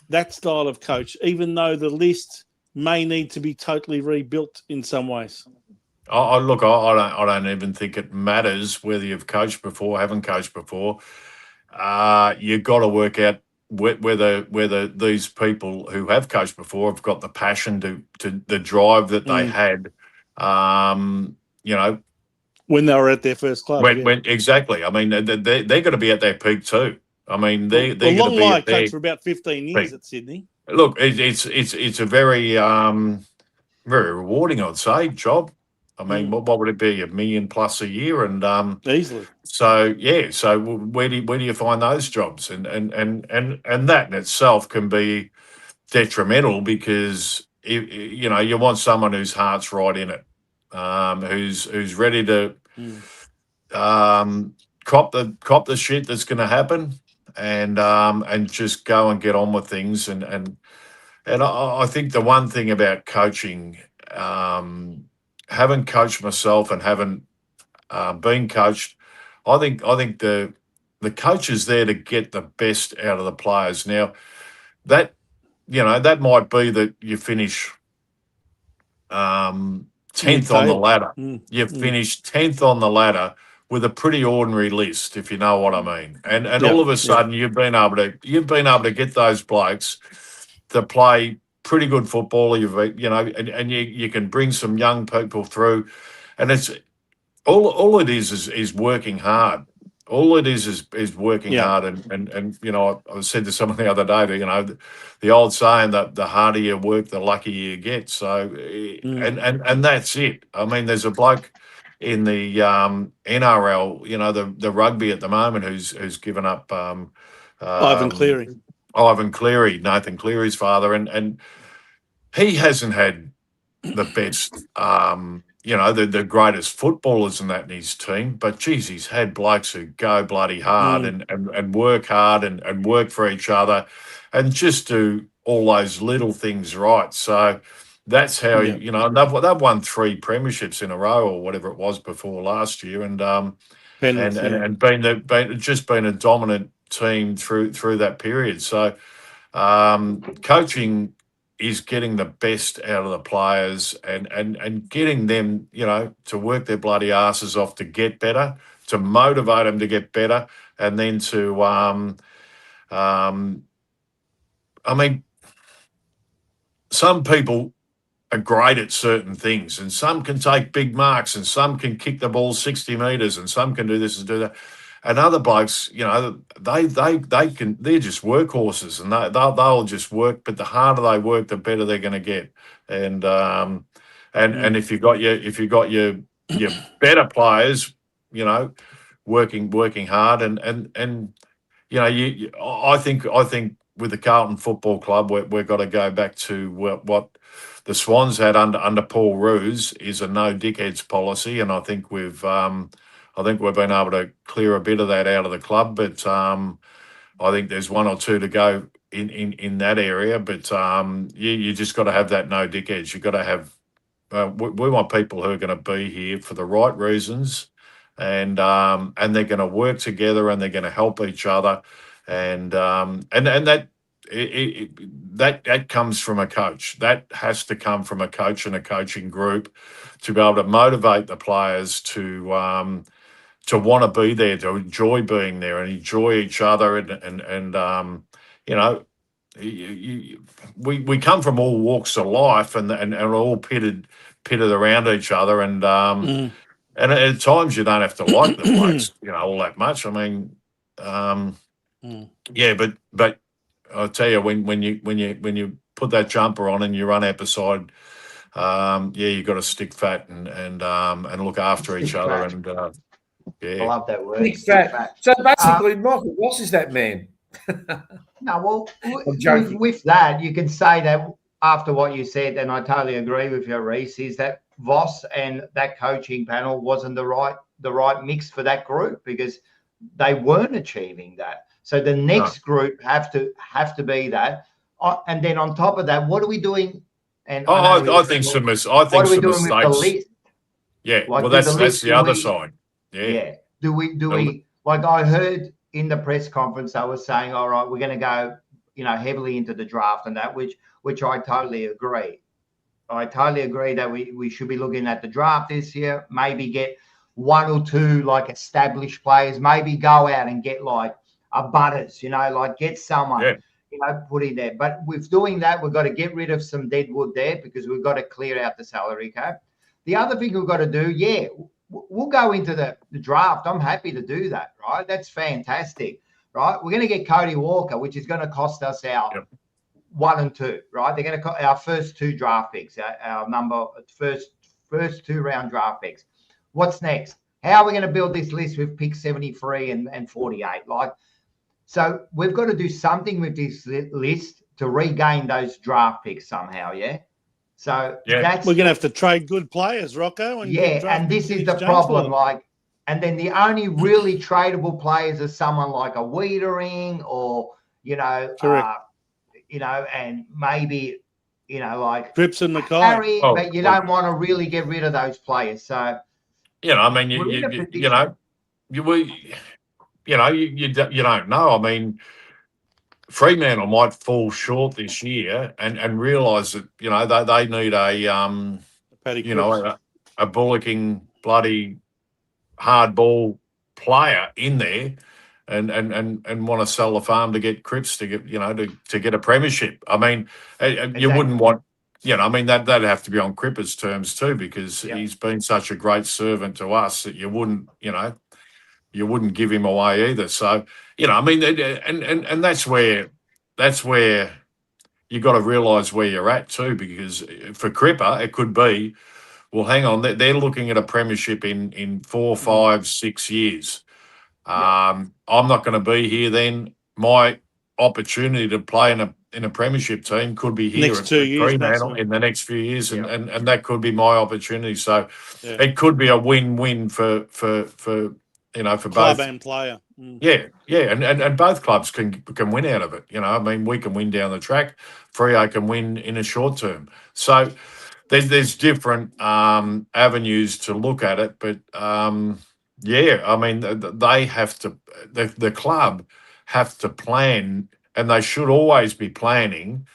that style of coach, even though the list may need to be totally rebuilt in some ways? I don't even think it matters whether you've coached before, haven't coached before. You've got to work out whether these people who have coached before have got the passion to the drive that they had. When they were at their first club. When exactly. I mean, they're going to be at their peak too. I mean, they're going to be at their coach for about 15 years peak. at Sydney. Look, it's a very very rewarding, I'd say, job. I mean, what would it be? $1 million plus a year, and easily. So yeah, so where do you find those jobs? And that in itself can be detrimental because you want someone whose heart's right in it, who's ready to cop the shit that's going to happen, and just go and get on with things. And I think the one thing about coaching, having coached myself and having been coached, I think the coach is there to get the best out of the players. Now, that might be that you finish 10th on the ladder. You finish 10th on the ladder with a pretty ordinary list, if you know what I mean. And all of a sudden you've been able to get those blokes to play pretty good football. And you can bring some young people through, and it's all it is working hard. All it is working hard, and I said to someone the other day, the old saying that the harder you work, the luckier you get. So, and that's it. I mean, there's a bloke in the NRL, the rugby at the moment, who's given up. Ivan Cleary. Ivan Cleary, Nathan Cleary's father, and he hasn't had the best, the greatest footballers in his team, but geez, he's had blokes who go bloody hard and work hard and work for each other and just do all those little things right. So that's how they've won 3 premierships in a row or whatever it was before last year, and been a dominant team through that period. So coaching is getting the best out of the players and getting them, to work their bloody asses off to get better, to motivate them to get better, and then to, I mean, some people are great at certain things, and some can take big marks, and some can kick the ball 60 metres, and some can do this and do that. And other blokes, they're just workhorses, and they'll just work. But the harder they work, the better they're going to get. And if you got your better players, working hard, and I think with the Carlton Football Club, we've got to go back to what the Swans had under Paul Roos is a no dickheads policy, and I think we've been able to clear a bit of that out of the club, but I think there's 1 or 2 to go in that area. But you just got to have that no dickheads. You've got to have. We want people who are going to be here for the right reasons, and they're going to work together, and they're going to help each other, and that. That comes from a coach. That has to come from a coach and a coaching group to be able to motivate the players to want to be there, to enjoy being there, and enjoy each other. We come from all walks of life, and are all pitted around each other, and at times you don't have to like the blokes, all that much. I mean, but I'll tell you, when you put that jumper on and you run out beside, you got to stick fat and look after each other, and I love that word. Stick fat. So basically, Michael Ross is that man. No, well, with that, you can say that after what you said, and I totally agree with you, Reese, is that Voss and that coaching panel wasn't the right mix for that group, because they weren't achieving that. So the next group have to be that, and then on top of that, what are we doing? And I think some mistakes. What are we doing with the list? Yeah, like, well, that's the other side. Yeah. Do we like I heard in the press conference, I was saying, all right, we're going to go heavily into the draft and that, which I totally agree. I totally agree that we should be looking at the draft this year, maybe get one or two like established players, maybe go out and get like a Butters, like get someone, put in there. But with doing that, we've got to get rid of some deadwood there because we've got to clear out the salary cap. The other thing we've got to do, we'll go into the draft. I'm happy to do that, right? That's fantastic, right? We're going to get Cody Walker, which is going to cost us our 1 and 2, right? They're going to cost our first 2 draft picks, our first 2 round draft picks. What's next? How are we going to build this list with pick 73 and 48? So we've got to do something with this list to regain those draft picks somehow, yeah? So that's... We're going to have to trade good players, Rocco. And this is the problem, and then the only really tradable players are someone like a Wiedering or, and maybe, like... Cripps and Mackay. Harry, but you don't want to really get rid of those players, so... I mean, you don't know. I mean, Fremantle might fall short this year and realise that they need a bullocking bloody hardball player in there, and want to sell the farm to get Cripps to get to get a premiership. I mean, you wouldn't want. That'd have to be on Cripper's terms too, because he's been such a great servant to us that you wouldn't give him away either. So, and that's where you got to realise where you're at too, because for Cripper, it could be, well, hang on, they're looking at a premiership in 4, 5, 6 years. I'm not going to be here then. My opportunity to play in a premiership team could be here next 2 years, in the next few years, and that could be my opportunity. So it could be a win-win for for club both and player. And both clubs can win out of it. We can win down the track. Freo can win in a short term. So there's different avenues to look at it, but they have to. The club have to plan. And they should always be planning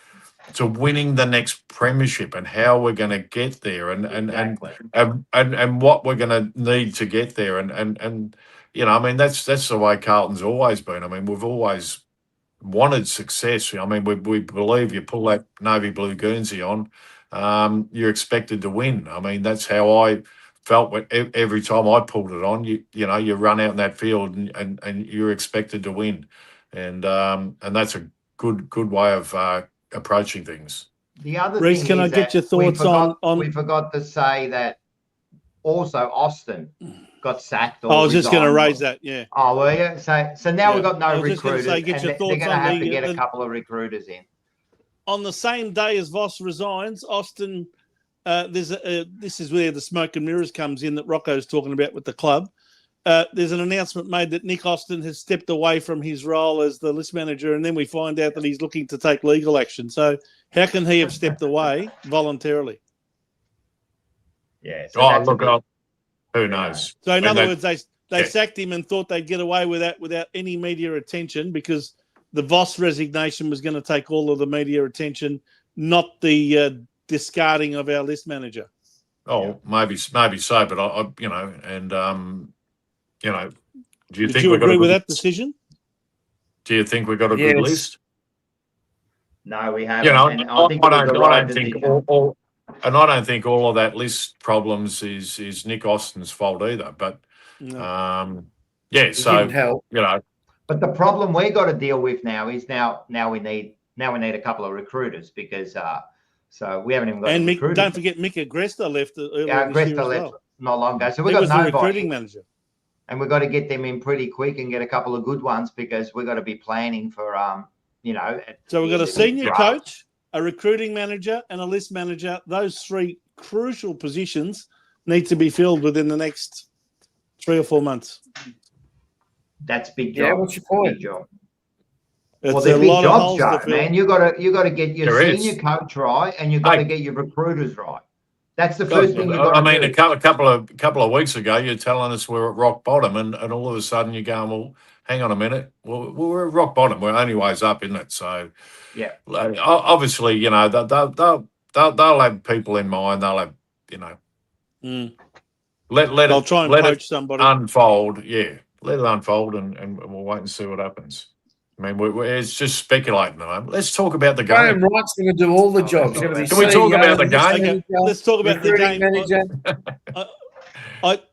to winning the next premiership and how we're going to get there and what we're going to need to get there. And that's the way Carlton's always been. We've always wanted success. We believe you pull that navy blue Guernsey on, you're expected to win. That's how I felt every time I pulled it on. You run out in that field and you're expected to win. And that's a good way of approaching things. The other Reece, thing can is I get your thoughts on? We forgot to say that also Austin got sacked. I was just going to raise that. Yeah. Oh, were you? So now we've got no recruiters. Say, get your thoughts they're going to have to get a couple of recruiters in. On the same day as Voss resigns, Austin. This is where the smoke and mirrors comes in that Rocco's talking about with the club. There's an announcement made that Nick Austin has stepped away from his role as the list manager, and then we find out that he's looking to take legal action. So how can he have stepped away voluntarily? Yeah. So who knows? So in other words, they sacked him and thought they'd get away with that without any media attention because the Voss resignation was going to take all of the media attention, not the discarding of our list manager. Oh, maybe so, but do you think you agree with that decision? Do you think we got a good list? No, we haven't. I don't think all of that list problems is Nick Austin's fault either. But It didn't help. But the problem we got to deal with now is now we need a couple of recruiters because so we haven't even got. And don't forget Mick Agresta left. Agresta left not long ago, so we got nobody. Recruiting manager. And we've got to get them in pretty quick and get a couple of good ones because we've got to be planning for, So we've got a senior coach, a recruiting manager, and a list manager. Those 3 crucial positions need to be filled within the next 3 or 4 months. That's big job. Yeah, what's your point? Big job. Well, they're big jobs, Joe, man. You got to get your senior coach right, and you got to get your recruiters right. That's the first thing you've got I to mean, do. a couple of weeks ago, you're telling us we're at rock bottom, and all of a sudden you're going, well, hang on a minute. Well, we're at rock bottom. We're only ways up, isn't it? So, Yeah. Obviously, you know, they'll have people in mind. They'll have, you know, let They'll it try and let poach it somebody. unfold. Yeah, let it unfold, and we'll wait and see what happens. I mean, it's just speculating. Let's talk about the Graham game. Wright's going to do all the jobs. He's going to be Can we talk about the game? Okay, let's talk about the recruiting game. manager.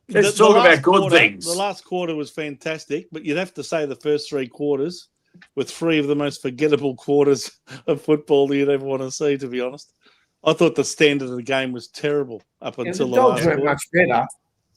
Let's talk about good things. The last quarter was fantastic, but you'd have to say the first three quarters were three of the most forgettable quarters of football that you'd ever want to see, to be honest. I thought the standard of the game was terrible up until the the Dogs last weren't quarter. much better.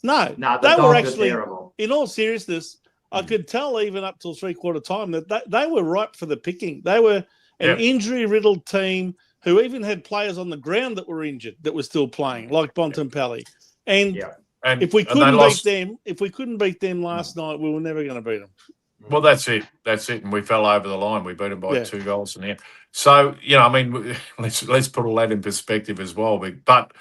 No, No, the they were Dogs actually, are terrible. in all seriousness, I could tell even up till three-quarter time that they were ripe for the picking. They were an injury-riddled team who even had players on the ground that were injured that were still playing, like Bontempelli. And if we couldn't beat them last night, we were never going to beat them. Well, that's it. And we fell over the line. We beat them by 2 goals in the end. So, you know, I mean, let's put all that in perspective as well. But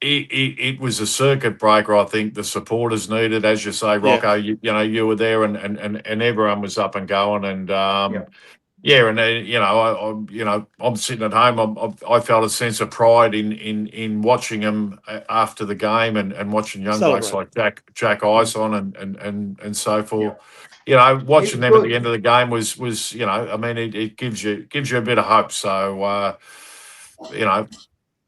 it was a circuit breaker. I think the supporters needed, as you say, Rocco. You know, you were there, and everyone was up and going, and you know, I'm sitting at home. I felt a sense of pride in watching them after the game, and watching young blokes like Jack Ison and so forth. You know, watching them at the end of the game was you know, I mean, it gives you a bit of hope. So you know.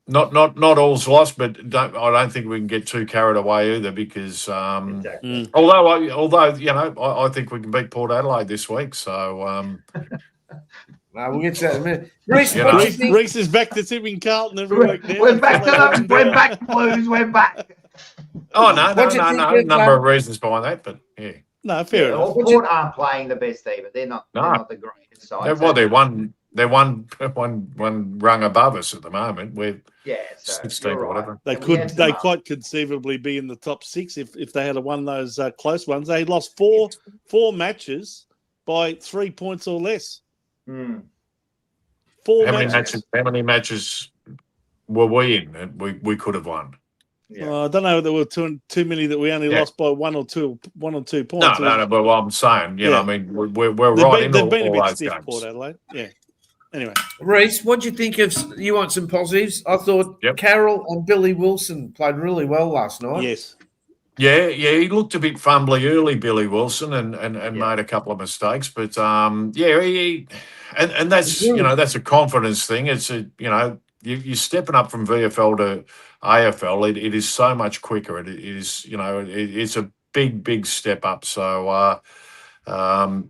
Not all's lost, but I don't think we can get too carried away either, because although you know, I think we can beat Port Adelaide this week. So no, we'll get to that in a minute. Reece, You what know. do you think? Reece is back to tipping Carlton every week now. We're back to them. We're back, Blues. We're back. Oh no, What do you think of, number of reasons behind that, but yeah. No, fair enough. Well, Port aren't playing the best either. They're not the greatest side. They're one rung above us at the moment. We're 16th or whatever. They quite conceivably be in the top 6 if they had won those close ones. They lost four matches by 3 points or less. Mm. How many matches were we in? We could have won. Yeah. I don't know. There were too many that we only lost by one or two points. No. But what I'm saying, you know, I mean, we're right in all those games. Port Adelaide. Yeah. Anyway, Reece, what do you think of? You want some positives? I thought Carroll and Billy Wilson played really well last night. Yes. Yeah, he looked a bit fumbly early, Billy Wilson, and made a couple of mistakes. But he that's you know, that's a confidence thing. It's you're stepping up from VFL to AFL. It is so much quicker. It is, you know, it's a big step up. So and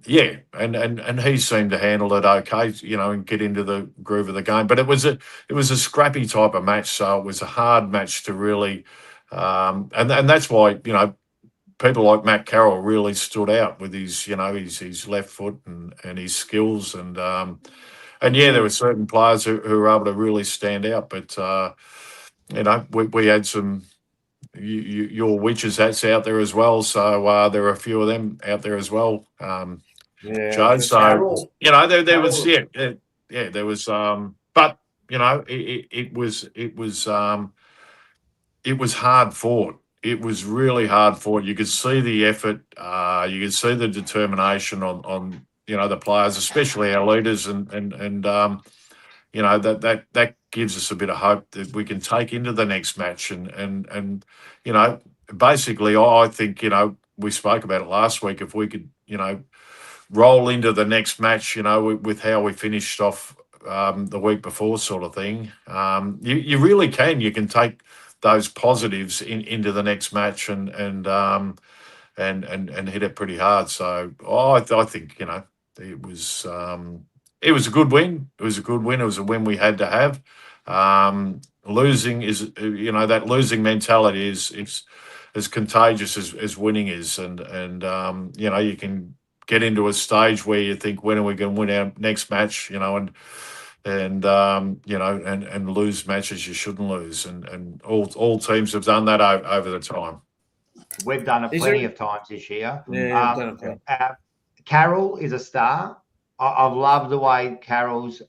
he seemed to handle it okay, you know, and get into the groove of the game. But it was a scrappy type of match, so it was a hard match to really. And that's why, you know, people like Matt Carroll really stood out with his, you know, his left foot and his skills, and there were certain players who were able to really stand out. But you know, we had some your witches hats out there as well, so there were a few of them out there as well. Joe. So Carroll. You know, there was there was but you know, it was hard fought. It was really hard fought. You could see the effort. You could see the determination on you know, the players, especially our leaders, and you know, that gives us a bit of hope that we can take into the next match. And you know, basically, I think, you know, we spoke about it last week. If we could, you know, roll into the next match, you know, with how we finished off the week before, sort of thing, you really can. You can take those positives into the next match and hit it pretty hard. So I think, you know, it was a good win. It was a good win. It was a win we had to have. Losing is, you know, that losing mentality is as contagious as winning is, and you know, you can get into a stage where you think, when are we going to win our next match, you know, and you know, and lose matches you shouldn't lose, and all teams have done that over the time. We've done it plenty of times this year. Yeah, Carroll is a star. I've loved the way Carroll's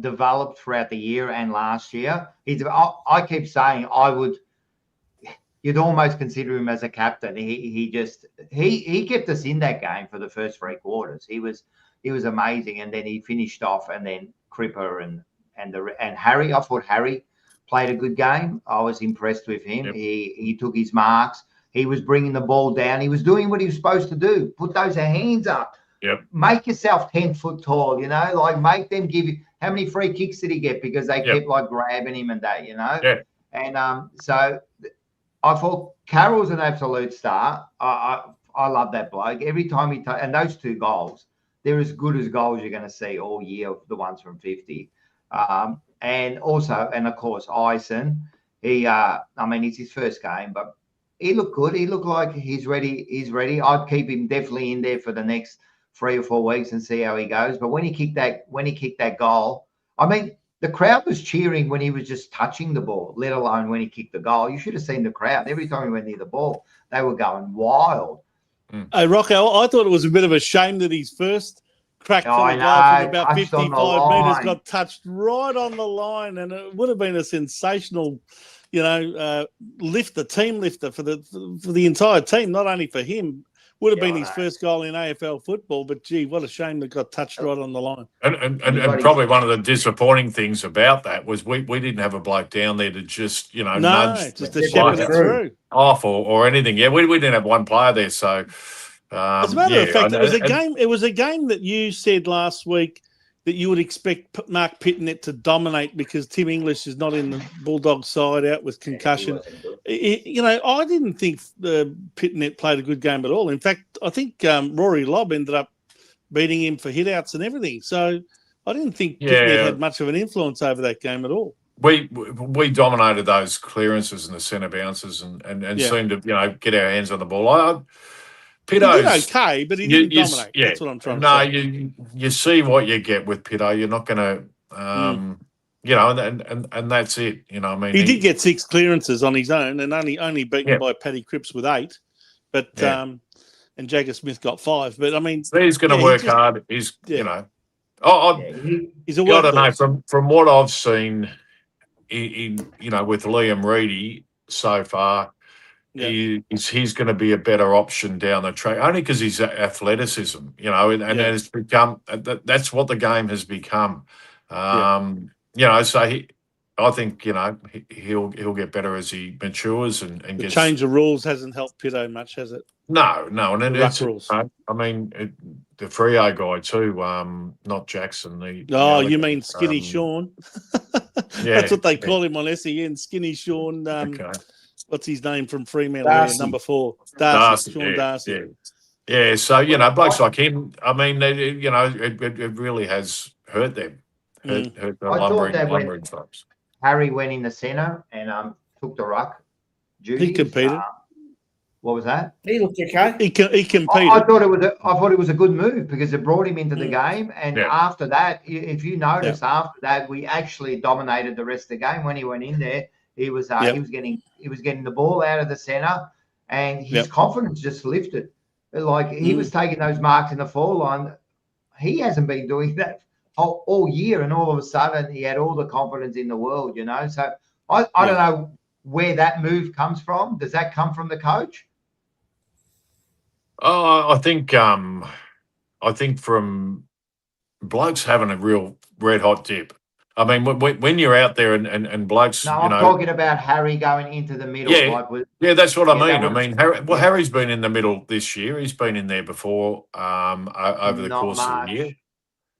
developed throughout the year and last year. I keep saying you'd almost consider him as a captain. He kept us in that game for the first 3 quarters. He was amazing, and then he finished off, and then Cripper and Harry. I thought Harry played a good game. I was impressed with him. Yep. He took his marks. He was bringing the ball down. He was doing what he was supposed to do. Put those hands up. Yep. Make yourself 10 foot tall, like make them give you. How many free kicks did he get? Because they kept like grabbing him and that, Yeah. And so I thought Carroll's an absolute star. I love that bloke. Every time and those 2 goals, they're as good as goals you're going to see all year, the ones from 50. And of course, Ison, it's his first game, but he looked good. He looked like he's ready. I'd keep him definitely in there for the next 3 or 4 weeks and see how he goes. But when he kicked that goal, the crowd was cheering when he was just touching the ball, let alone when he kicked the goal. You should have seen the crowd. Every time he went near the ball, they were going wild. Hey, Rocco, I thought it was a bit of a shame that his first crack for the goal from about 55 metres got touched right on the line, and it would have been a sensational, team lifter for the entire team, not only for him. Would have been his first goal in AFL football, but gee, what a shame that got touched right on the line. And probably one of the disappointing things about that was we didn't have a bloke down there to just nudge just to shepherd it through off or anything. Yeah, we didn't have one player there. So as a matter of fact, it was a game that you said last week that you would expect Mark Pittonet to dominate because Tim English is not in the Bulldogs side out with concussion. I didn't think Pittonet played a good game at all. In fact, I think Rory Lobb ended up beating him for hitouts and everything. So I didn't think Pittonet had much of an influence over that game at all. We dominated those clearances and the centre bounces and seemed to get our hands on the ball. Pitto's, he did okay, but he didn't dominate. Yeah. That's what I'm trying to say. You see what you get with Pitto. You're not going to, and that's it. He did get 6 clearances on his own and only beaten by Paddy Cripps with 8, but and Jagger Smith got 5. But he's going to work hard. He's he's a workhorse. I don't know from what I've seen in with Liam Reedy so far. Yeah. He's going to be a better option down the track, only because his athleticism, and it's become that's what the game has become. So I think he'll get better as he matures and the gets. Change of rules hasn't helped Pitto much, has it? No, and it's rules. the Freo guy too, not Jackson. You mean Skinny Sean? That's what they call him on SEN, Skinny Sean. Okay. What's his name from Fremantle? Number 4. Darcy. Sean Darcy. Yeah. So, blokes like him, it really has hurt them. Hurt the lumbering folks. Harry went in the centre and took the ruck duties. He competed. What was that? He looked okay. He competed. I thought it was a good move because it brought him into the game. And after that, if you notice, after that, we actually dominated the rest of the game. When he went in there, he was getting the ball out of the centre, and his confidence just lifted. Like he was taking those marks in the forward line. He hasn't been doing that all year, and all of a sudden he had all the confidence in the world. So I don't know where that move comes from. Does that come from the coach? I think from blokes having a real red hot dip. When you're out there and blokes, no, I'm talking about Harry going into the middle. That's what I mean. Harry's been in the middle this year. He's been in there before over the course of the year.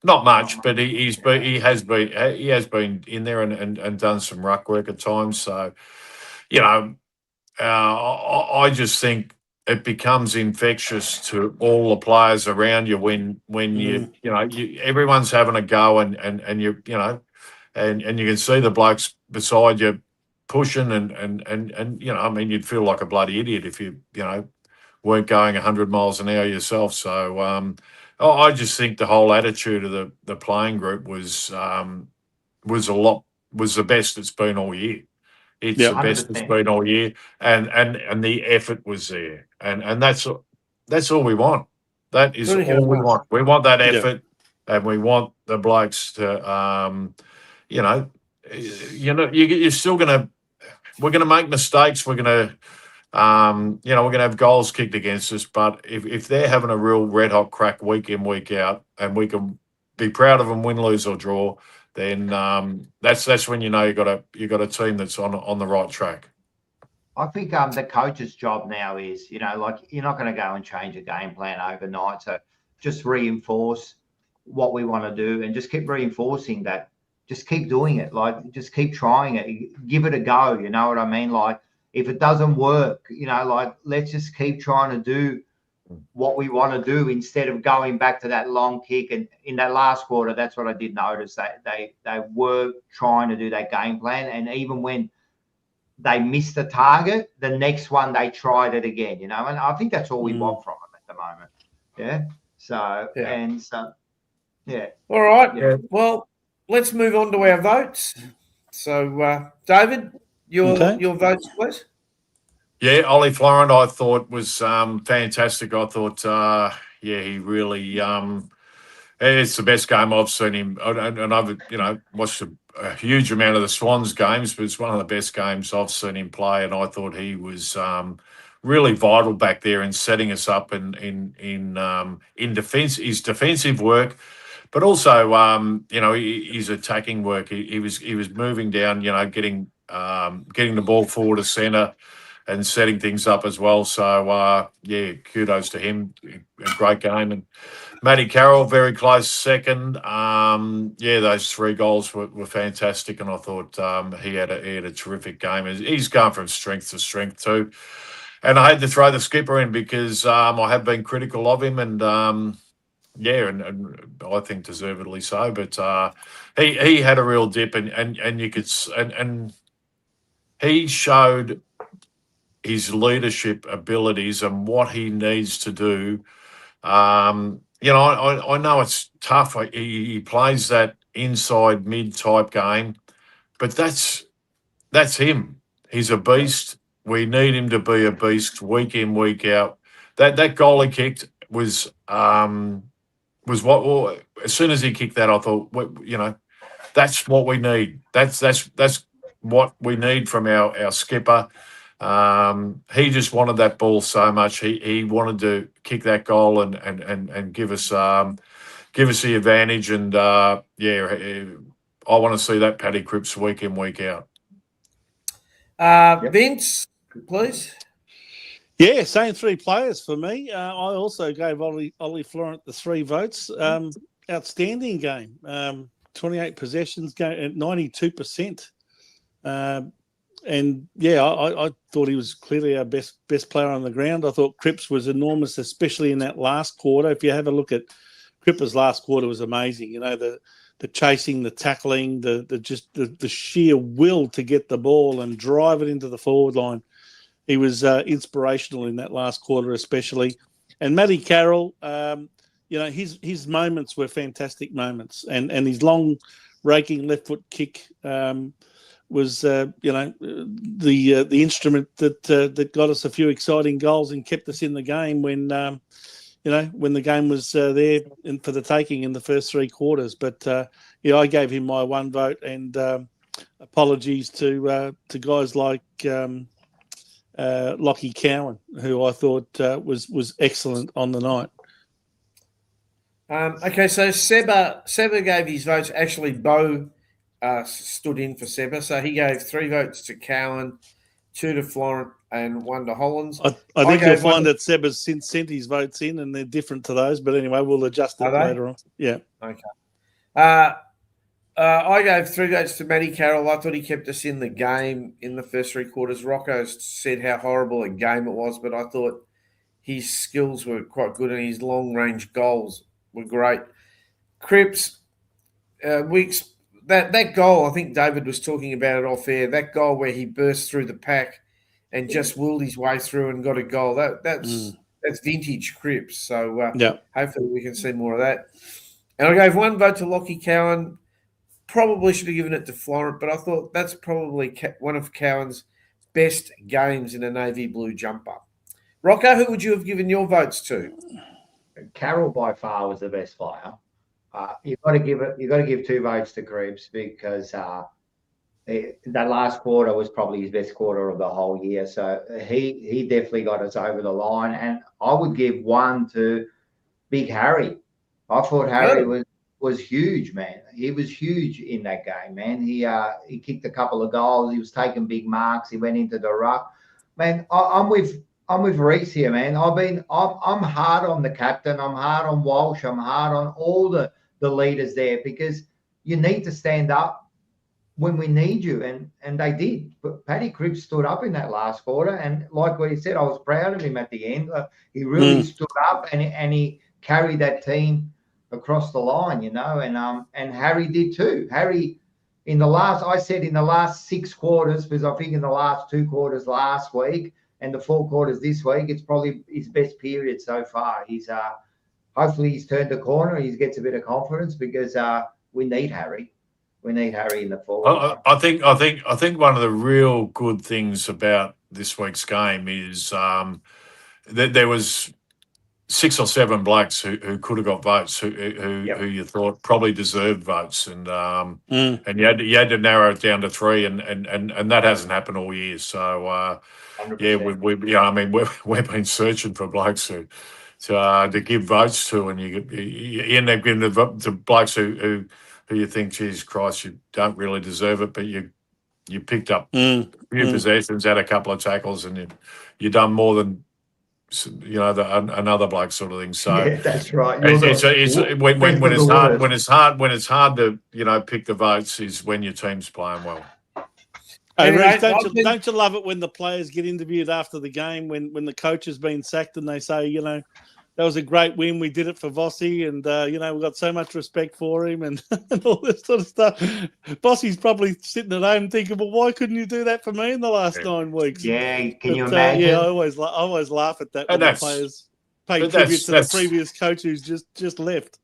Not much, but he has been in there and done some ruck work at times. So, I just think it becomes infectious to all the players around you when you everyone's having a go and you and you can see the blokes beside you pushing and you'd feel like a bloody idiot if you weren't going 100 miles an hour yourself. So I just think the whole attitude of the playing group was the best it's been all year. It's the best it's been all year, and the effort was there, and that's all we want. That is all we want. We want that effort. and we want the blokes to, you're still we're going to make mistakes. We're going to, we're going to have goals kicked against us. But if they're having a real red hot crack week in, week out, and we can be proud of them, win, lose or draw, then that's when you got a team that's on the right track. I think the coach's job now is, you're not going to go and change a game plan overnight. So just reinforce what we want to do and just keep reinforcing that. Just keep doing it. Like, just keep trying it. Give it a go. You know what I mean? Like, if it doesn't work, let's just keep trying to do what we want to do instead of going back to that long kick. And in that last quarter, that's what I did notice. They were trying to do that game plan. And even when they missed the target, the next one they tried it again, and I think that's all we want from them at the moment. Yeah. So, yeah. And so, yeah. All right. Yeah. Well, let's move on to our votes. So, David, your votes, please. Yeah, Ollie Florent, I thought was fantastic. I thought, he really, it's the best game I've seen him. And I've, watched a huge amount of the Swans games, but it's one of the best games I've seen him play. And I thought he was really vital back there in setting us up in defence, his defensive work, but also, his attacking work. He was moving down, getting the ball forward to centre and setting things up as well. So, kudos to him. A great game. And Matty Carroll, very close second. Those 3 goals were fantastic, and I thought he had a terrific game. He's gone from strength to strength too. And I had to throw the skipper in because I have been critical of him, and and I think deservedly so. But he had a real dip, and you could and he showed his leadership abilities and what he needs to do. I know it's tough. He plays that inside mid type game, but that's him. He's a beast. We need him to be a beast week in, week out. That goal he kicked was what. Well, as soon as he kicked that, I thought, that's what we need. That's what we need from our skipper. He just wanted that ball so much. He wanted to kick that goal and give us the advantage. And I want to see that Paddy Cripps week in, week out. Vince, please. Yeah, same 3 players for me. I also gave Ollie Florent the 3 votes. Outstanding game. 28 possessions, at 92%. I thought he was clearly our best player on the ground. I thought Cripps was enormous, especially in that last quarter. If you have a look at Cripps' last quarter, was amazing. The chasing, the tackling, the sheer will to get the ball and drive it into the forward line. He was inspirational in that last quarter, especially. And Matty Carroll, his moments were fantastic moments, and his long raking left foot kick was the instrument that got us a few exciting goals and kept us in the game when the game was there for the taking in the first 3 quarters. But I gave him my 1 vote, and apologies to guys like Lockie Cowan, who I thought was excellent on the night. Okay, so Sebba gave his votes. Actually, Bo stood in for Sebba, so he gave 3 votes to Cowan, 2 to Florent, and 1 to Hollands. I think you'll find that Sebba's since sent his votes in, and they're different to those. But anyway, we'll adjust it later on. Yeah. Okay. I gave 3 votes to Matty Carroll. I thought he kept us in the game in the first 3 quarters. Rocco said how horrible a game it was, but I thought his skills were quite good and his long-range goals were great. Cripps, that goal, I think David was talking about it off air, that goal where he burst through the pack and just willed his way through and got a goal, that's vintage Cripps. So hopefully we can see more of that. And I gave 1 vote to Lockie Cowan. Probably should have given it to Florent, but I thought that's probably one of Cowan's best games in a navy blue jumper. Rocco, who would you have given your votes to? Carroll by far was the best player. You've got to give 2 votes to Cripps because that last quarter was probably his best quarter of the whole year. So he definitely got us over the line. And I would give 1 to Big Harry. I thought Harry was huge, man. He was huge in that game, man. He kicked a couple of goals. He was taking big marks. He went into the ruck. Man, I'm with Reese here, man. I'm hard on the captain. I'm hard on Walsh. I'm hard on all the leaders there because you need to stand up when we need you, and they did. But Paddy Cripps stood up in that last quarter, and like what he said, I was proud of him at the end. He really stood up, and he carried that team across the line, you know. And Harry did too. Harry, in the last 6 quarters, because I think in the last 2 quarters last week and the 4 quarters this week, it's probably his best period so far. He's hopefully he's turned the corner. He gets a bit of confidence because we need Harry. We need Harry in the forward. I think one of the real good things about this week's game is that there was 6 or 7 blokes who could have got votes, who you thought probably deserved votes, and you had to narrow it down to 3, and that hasn't happened all year. So we've been searching for blokes to give votes to, and you end up giving the blokes who you think, Jesus Christ, you don't really deserve it, but you picked up a few possessions, had a couple of tackles, and you done more than another bloke sort of thing. So yeah, that's right. When it's hard to pick the votes is when your team's playing well. Hey, Reece, don't you love it when the players get interviewed after the game when the coach has been sacked and they say, that was a great win. We did it for Vossi, and we've got so much respect for him, and all this sort of stuff. Vossi's probably sitting at home thinking, "Well, why couldn't you do that for me in the last 9 weeks?" Yeah, can you imagine? Yeah, I always laugh at that when the players pay tribute to the previous coach who's just left.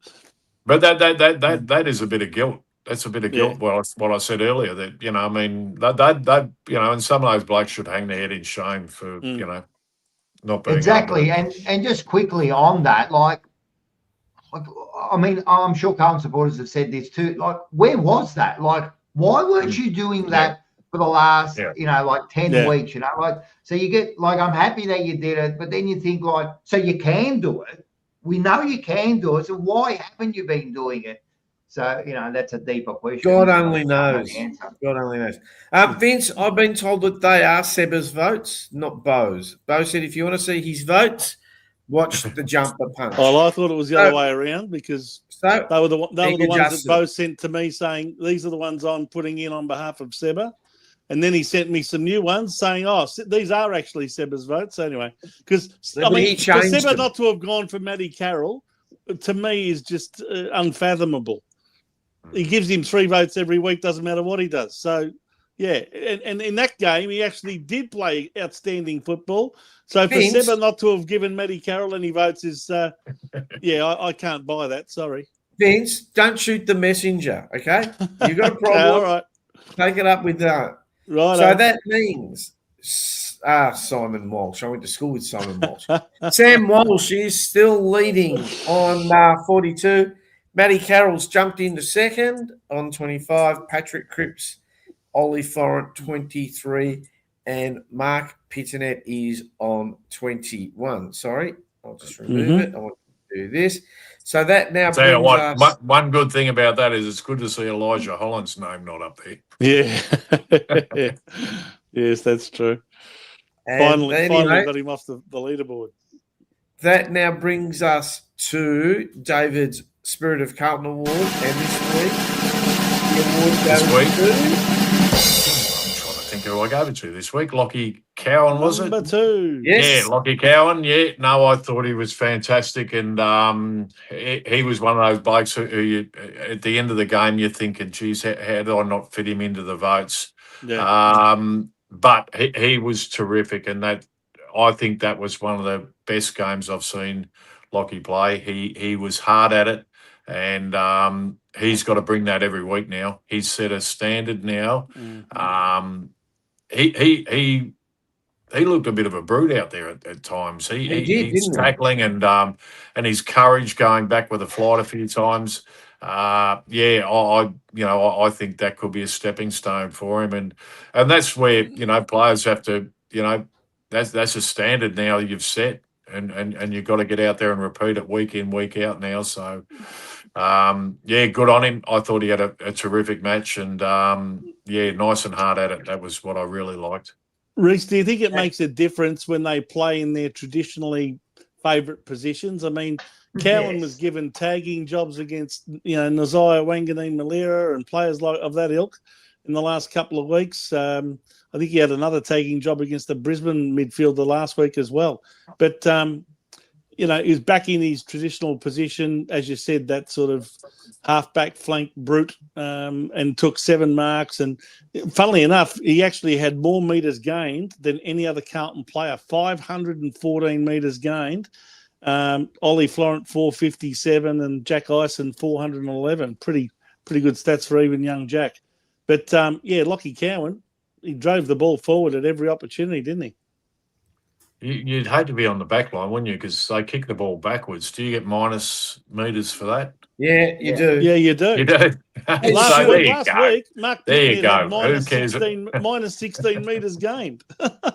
But that is a bit of guilt. That's a bit of guilt. Well, what I said earlier, that and some of those blokes should hang their head in shame for not being exactly. And just quickly on that, I'm sure Carlton supporters have said this too. Like, where was that? Like, why weren't you doing that for the last 10 weeks? So you get I'm happy that you did it, but then you think so you can do it. We know you can do it. So why haven't you been doing it? So, that's a deeper question. God only knows. God only knows. Vince, I've been told that they are Sebba's votes, not Bo's. Bo said if you want to see his votes, watch the jumper punch. Well, I thought it was the other way around because they were the ones that Bo sent to me saying, these are the ones I'm putting in on behalf of Sebba. And then he sent me some new ones saying, these are actually Sebba's votes. Anyway, because, for Sebba not to have gone for Matty Carroll, to me, is just unfathomable. He gives him 3 votes every week, doesn't matter what he does. So, yeah. And in that game, he actually did play outstanding football. So for Sebba not to have given Matty Carroll any votes is, I can't buy that. Sorry. Vince, don't shoot the messenger, okay? You've got a problem. All right. Take it up with that. Right. So that means Simon Walsh. I went to school with Simon Walsh. Sam Walsh is still leading on 42. Matty Carroll's jumped into second on 25. Patrick Cripps, Ollie Forrant, 23. And Mark Pitternet is on 21. Sorry, I'll just remove it. I want to do this. So that now brings us... One good thing about that is it's good to see Elijah Holland's name not up there. Yeah. Yes, that's true. And finally got him off the leaderboard. That now brings us to David's Spirit of Carlton Award, and this week the award goes to... I'm trying to think who I gave it to this week. Lockie Cowan, was it? Number 2. Yes. Yeah, Lockie Cowan. Yeah, no, I thought he was fantastic, and he was one of those blokes who you, at the end of the game, you're thinking, geez, how did I not fit him into the votes? Yeah. But he was terrific, and I think that was one of the best games I've seen Lockie play. He was hard at it. And he's got to bring that every week now. He's set a standard now. He he looked a bit of a brute out there at times. He did, He's didn't he? tackling and his courage going back with a flight a few times. I think that could be a stepping stone for him, and that's where players have to that's a standard now you've set, and you've got to get out there and repeat it week in week out now. So good on him. I thought he had a terrific match, and nice and hard at it. That was what I really liked. Reece, do you think it makes a difference when they play in their traditionally favourite positions? I mean, Cowan was given tagging jobs against, Nasiah, Wanganeen, Malira and players of that ilk in the last couple of weeks. I think he had another tagging job against the Brisbane midfielder last week as well. But, he's back in his traditional position, as you said, that sort of half-back flank brute, and took 7 marks. And funnily enough, he actually had more metres gained than any other Carlton player, 514 metres gained. Ollie Florent 457 and Jack Ison 411. Pretty good stats for even young Jack. But Lockie Cowan, he drove the ball forward at every opportunity, didn't he? You'd hate to be on the back line, wouldn't you? Because they kick the ball backwards. Do you get minus meters for that? Yeah, you do. Yeah, you do. You do. Last week, Mark there you go. minus 16 metres gained.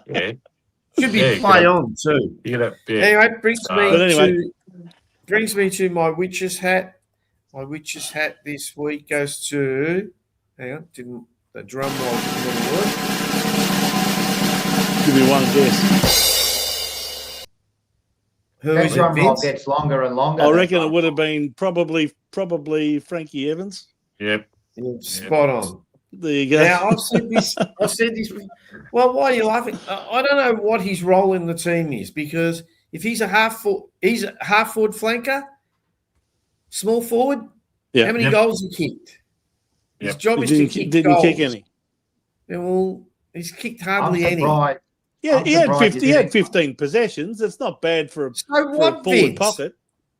Yeah. Should be play on too. Anyway, brings me to my witch's hat. My witch's hat this week goes to. Hang on, the drum roll didn't work. Give me one guess. Who that is drum it, roll Vince? gets longer and longer. I reckon it would have been probably Frankie Evans. Yep. Spot on. There you go. Now I've said this. Well, why are you laughing? I don't know what his role in the team is, because if he's a half forward flanker, small forward. Yeah. How many goals he kicked? His job is to kick didn't goals. kick any. Yeah, well, he's kicked hardly any. Yeah, he had 15 possessions. It's not bad for a forward pocket.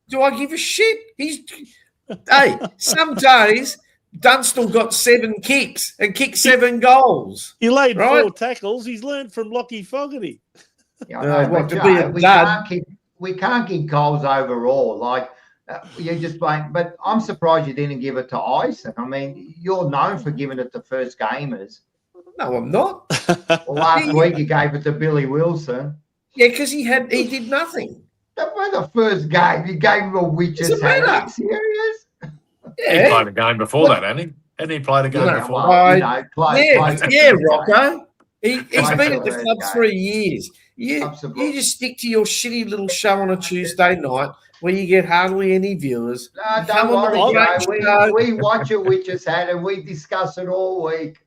Do I give a shit? Hey, some days Dunstall got 7 kicks and kicked 7 goals. He laid 4 tackles. He's learned from Lockie Fogarty. Yeah, we can't give goals overall. Like you just playing, but I'm surprised you didn't give it to Ison. I mean, you're known for giving it to first gamers. No, I'm not. Well, last week you gave it to Billy Wilson. Yeah, because he did nothing. That was the first game. You gave him a witch's hat. Are you serious? Yeah. He played a game before that, hadn't he? Hadn't he played a game before that? Rocco. He's been at the club 3 years. You just stick to your shitty little show on a Tuesday night where you get hardly any viewers. No, don't worry, we watch a witch's hat and we discuss it all week.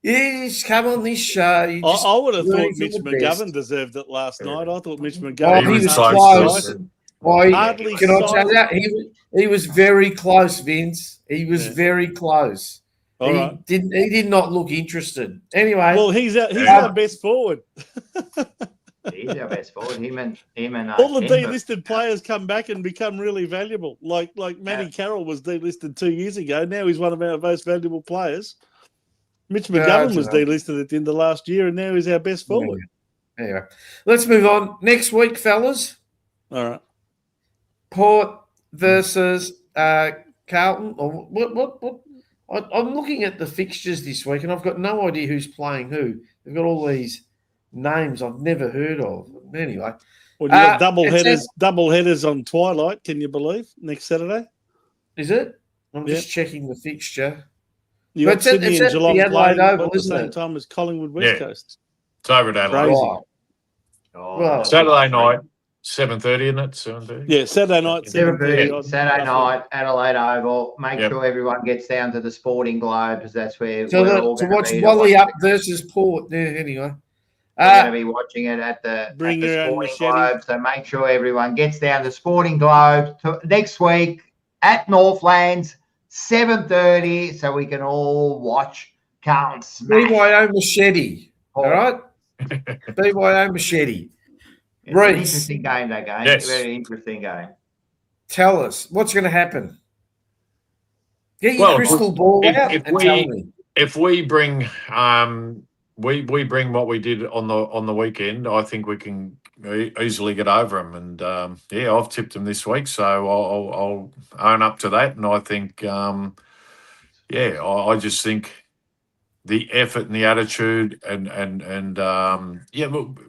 You just come on this show. I would have thought Mitch McGovern deserved it last night. I thought Mitch McGovern he was close. Can I tell you? He was very close, Vince. He was very close. He did not look interested. Anyway. Well, he's our best forward. He's our best forward. Him and all the delisted players come back and become really valuable. Like Matty Carroll was delisted 2 years ago. Now he's one of our most valuable players. Mitch McGovern was delisted at the end of last year, and now he's our best forward. Anyway, let's move on. Next week, fellas. All right. Port versus Carlton. Or what? I'm looking at the fixtures this week, and I've got no idea who's playing who. They've got all these names I've never heard of. Anyway. Well, you got double headers on Twilight, can you believe, next Saturday? Is it? I'm just checking the fixture. You got Sydney and Geelong playing at the same time as Collingwood West Coast. It's over at Adelaide. Right. Saturday night, 7:30, isn't it? 7:30? Yeah, Saturday night, 7:30. Saturday night, Adelaide Oval. Make sure everyone gets down to the Sporting Globe, because that's where we're all going to watch Wally up versus Port. Yeah, anyway. We're going to be watching it at the Sporting Globe. So make sure everyone gets down to Sporting Globe next week at Northlands. 7:30, so we can all watch Carlton smash. BYO Machete. All right? BYO Machete. It's an interesting game, that game. Yes. Very interesting game. Tell us, what's going to happen? Get your crystal ball out and tell me. If we bring we bring what we did on the weekend. I think we can easily get over them. And I've tipped them this week, so I'll own up to that. And I think, I just think the effort and the attitude and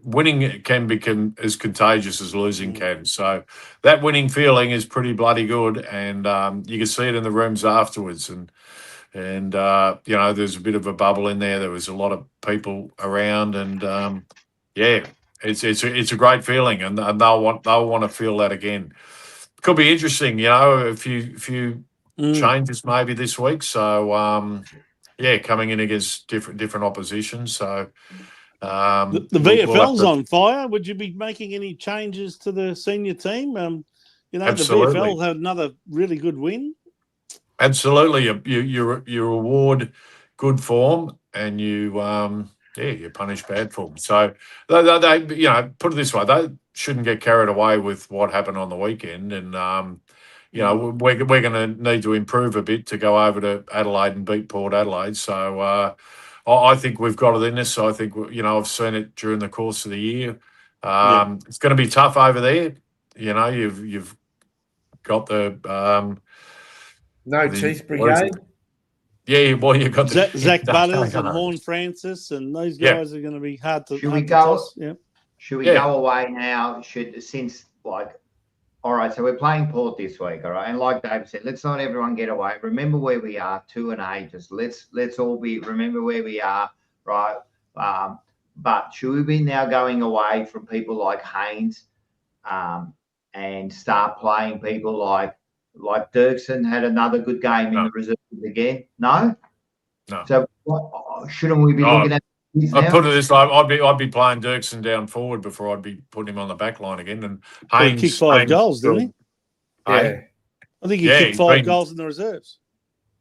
winning can become as contagious as losing can. So that winning feeling is pretty bloody good, and you can see it in the rooms afterwards. And there's a bit of a bubble in there. There was a lot of people around, and it's a great feeling, and they'll want to feel that again. Could be interesting, a few changes maybe this week. So coming in against different opposition. So the VFL's on fire. Would you be making any changes to the senior team? Absolutely. The VFL had another really good win. Absolutely, you reward good form, and you punish bad form. So they put it this way, they shouldn't get carried away with what happened on the weekend, and we're going to need to improve a bit to go over to Adelaide and beat Port Adelaide. So I think we've got it in us. So I think I've seen it during the course of the year. It's going to be tough over there. You've got the teeth brigade. Yeah, well, you've got Zach Butters and Horn Francis, and those guys are going to be hard to. Should we go? Yeah. Should we go away now? All right, so we're playing Port this week, all right. And like Dave said, let's not everyone get away. Remember where we are, 2-8. Just let's all remember where we are, right? But should we be now going away from people like Haynes, and start playing people like Dirksen had another good game in the reserves again? No. So shouldn't we be looking at? I'd put it this way: I'd be playing Dirksen down forward before I'd be putting him on the back line again. And Haynes kicked 5 goals, didn't he? Yeah. I think he kicked 5 goals in the reserves.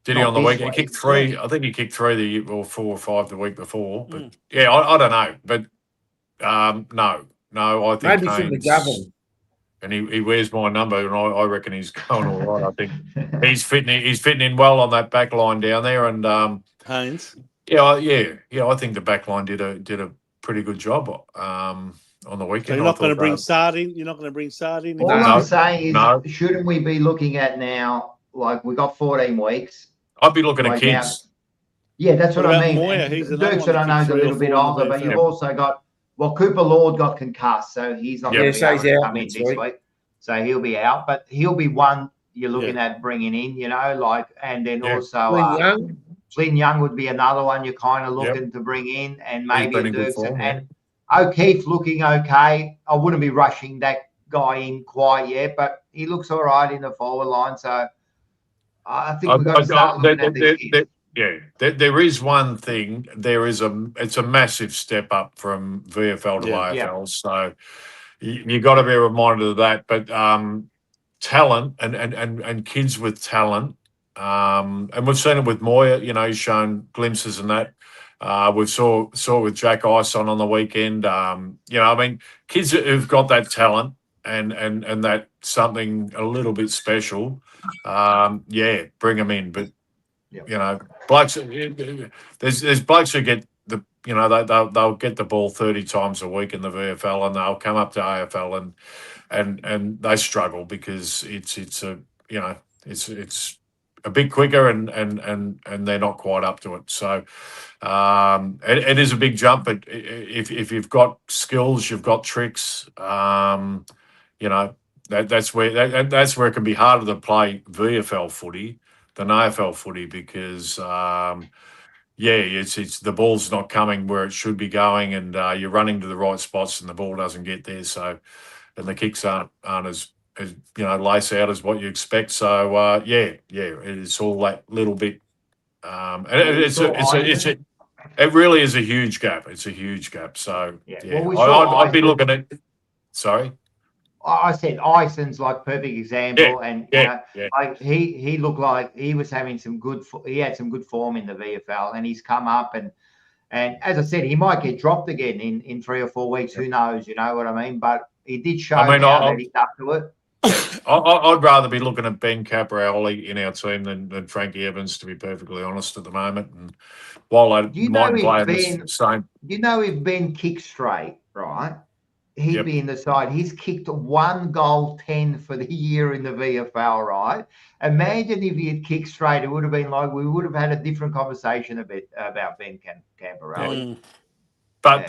Did he on the weekend? He kicked 3. Yeah. I think he kicked 3 or 4 or 5 the week before. But I don't know. But no, I think maybe Haynes, from the government. And he wears my number, and I reckon he's going all right. I think he's fitting in well on that back line down there. And Haynes. Yeah. I think the back line did a pretty good job on the weekend. So you're not going to bring Sardine. You're not going to bring Sardine. All I'm saying is, shouldn't we be looking at now? Like, we got 14 weeks. I'd be looking at kids. Yeah, that's what I mean. Moya, Dirksen, I know, is a little bit older, but you've also got. Well, Cooper Lord got concussed, so he's not going to be able to come in this week. So he'll be out, but he'll be one you're looking at bringing in, and then also Flynn Young would be another one you're kind of looking to bring in, and maybe Dirksen. And O'Keefe looking okay. I wouldn't be rushing that guy in quite yet, but he looks all right in the forward line. So I think we've got to start looking at these kids. Yeah, there is one thing. It's a massive step up from VFL to AFL. Yeah. So you got to be reminded of that. But talent and kids with talent, and we've seen it with Moya. He's shown glimpses in that. We saw with Jack Ison on the weekend. Kids who've got that talent and that something a little bit special. Bring them in, but. Blokes. There's blokes who get they'll get the ball 30 times a week in the VFL, and they'll come up to AFL and they struggle because it's a bit quicker and they're not quite up to it. So it is a big jump, but if you've got skills, you've got tricks. That's where it can be harder to play VFL footy than AFL footy because it's the ball's not coming where it should be going, and you're running to the right spots and the ball doesn't get there. So, and the kicks aren't as lace out as what you expect. So it's all that little bit. And it really is a huge gap. It's a huge gap. So I'd be looking at. Sorry. I said Ison's like perfect example, like he looked like he was having he had some good form in the VFL, and he's come up and as I said, he might get dropped again in 3 or 4 weeks. Who knows? You know what I mean? But he did show that he's up to it. I'd rather be looking at Ben Caprioli in our team than Frankie Evans, to be perfectly honest, at the moment. And while I might play the same, if Ben kicked straight, right, he'd be in the side. He's kicked 1 goal 10 for the year in the VFL, right? Imagine if he had kicked straight, it would have been like we would have had a different conversation about Ben Caprioli. But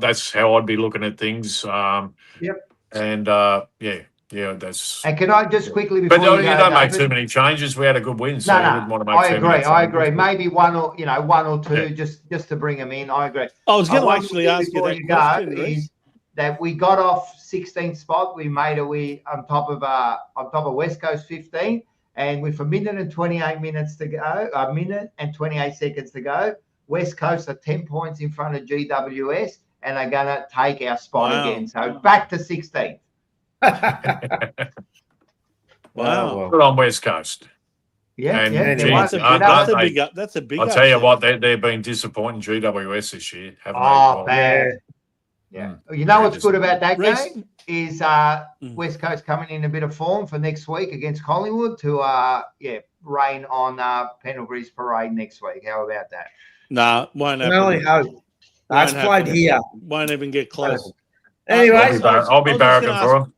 that's how I'd be looking at things. And that's. And can I just quickly before you don't make too many changes. We had a good win, so you wouldn't want to make too many changes. I agree. Maybe one or two, just to bring them in. I agree. I was going to actually ask you that question, is that we got off 16th spot. We made on top of West Coast 15, and with a minute and 28 minutes to go, a minute and 28 seconds to go, West Coast are 10 points in front of GWS, and they're going to take our spot again. So back to 16th. Wow. Good on West Coast. That's a big I'll tell you what, they've been disappointing GWS this year, haven't they? Oh, bad. Yeah. You know what's good about that game is West Coast coming in a bit of form for next week against Collingwood to rain on Pendlebury's parade next week. How about that? Nah, won't happen. I only hope. That's played here. Won't even get close. Anyway, I'll be barracking for him.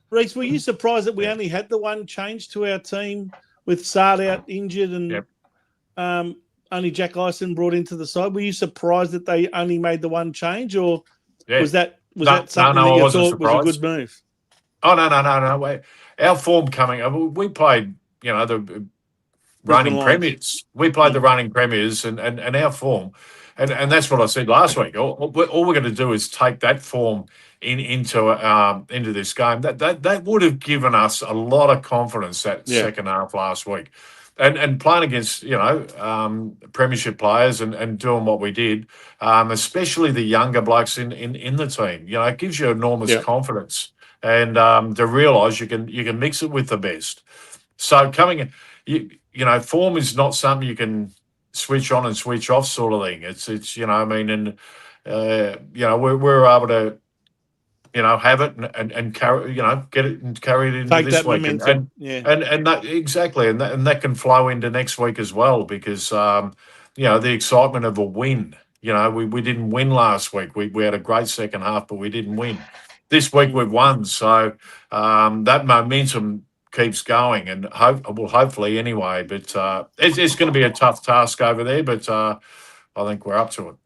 Reece, were you surprised that we only had the one change to our team with Sard out injured and only Jack Ison brought into the side? Were you surprised that they only made the one change, or was that something that you thought was a good move? Oh no! Our form coming. We played, the running premiers. We played the running premiers, and our form. And that's what I said last week. All we're going to do is take that form into this game. That would have given us a lot of confidence that second half last week, and playing against premiership players and doing what we did, especially the younger blokes in the team. It gives you enormous confidence, and to realise you can mix it with the best. So coming, form is not something you can switch on and switch off sort of thing. It's and we're able to have it and carry get it and carry it into take this that week momentum. and that exactly and that can flow into next week as well, because the excitement of a win. We didn't win last week. We had a great second half, but we didn't win. This week we've won, so that momentum keeps going, and hopefully anyway. But it's going to be a tough task over there, but I think we're up to it.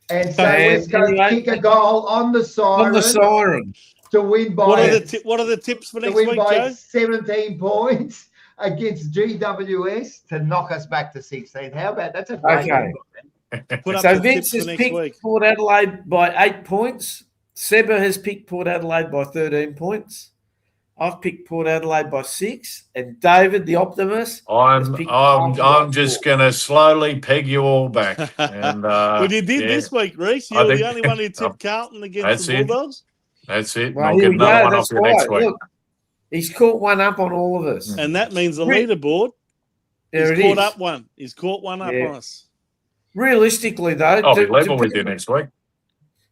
And so West Coast kick a goal on the siren to win by. What are the tips for next week, Joe? 17 points against GWS to knock us back to 16. How about that's a great game. So Vince has picked Port Adelaide by 8 points. Sebba has picked Port Adelaide by 13 points. I've picked Port Adelaide by 6, and David, the optimist, I'm just going to slowly peg you all back. And well, you did this week, Reece. You're the only one who tipped Carlton against the Bulldogs. That's it. Well, I'll get another one off you next week. Look, he's caught one up on all of us, and that means the leaderboard. He's caught one up on us. Realistically, though, I'll be level with you next week.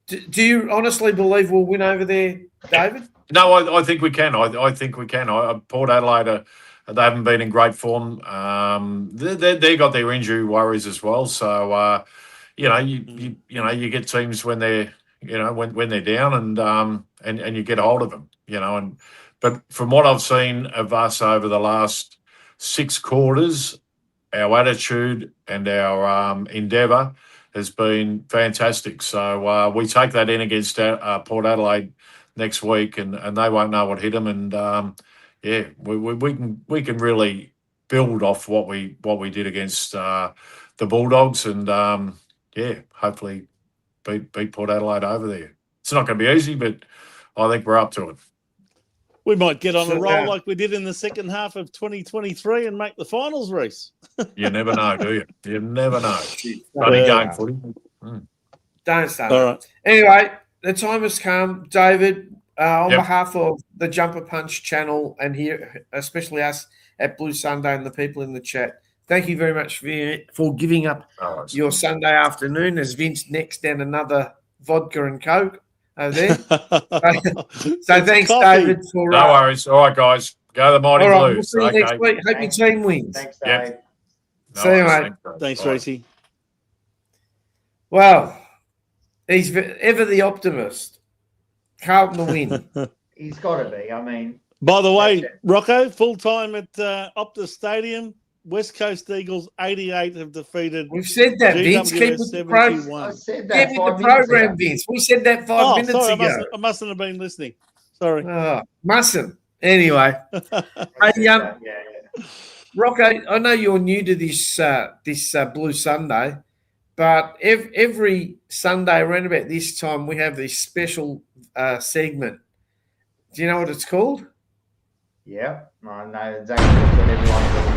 Do you honestly believe we'll win over there, David? No, I think we can. I think we can. Port Adelaide, they haven't been in great form. They got their injury worries as well. So you get teams when they're when they're down, and you get hold of them. But from what I've seen of us over the last 6 quarters, our attitude and our endeavour has been fantastic. So we take that in against Port Adelaide next week, and they won't know what hit them. And we can really build off what we did against the Bulldogs, and hopefully beat Port Adelaide over there. It's not going to be easy, but I think we're up to it. We might get on a roll like we did in the second half of 2023 and make the finals, Reece. You never know, do you? You never know. Funny game, footy. Don't start. All right. Anyway, the time has come, David. On behalf of the Jumper Punch channel and here, especially us at Blue Sunday and the people in the chat, thank you very much for giving up your Sunday afternoon as Vince necks down another vodka and Coke over there. So It's thanks, coffee. David, for No worries. All right, guys. Go the Mighty all right, we'll Blues. see you Okay. next week. Hope your team wins. Thanks, Yep. Dave. No See you, worries. mate. Dave. Thanks, Bye. Reese. Well, he's ever the optimist. Carlton to win. He's got to be. I mean, By the way, That's it. Rocco, full time at Optus Stadium. West Coast Eagles 88 have defeated We've said that, Vince. Keep GWS with the program. 71. I said Get that with 5 the minutes program, ago. Vince. We said that 5 minutes sorry, ago. I mustn't have been listening. Sorry. Oh, mustn't. Anyway, I said Hey, that, yeah. Rocco, I know you're new to this Blue Sunday, but every Sunday around about this time we have this special segment. Do you know what it's called? Yeah, I know exactly what everyone's doing.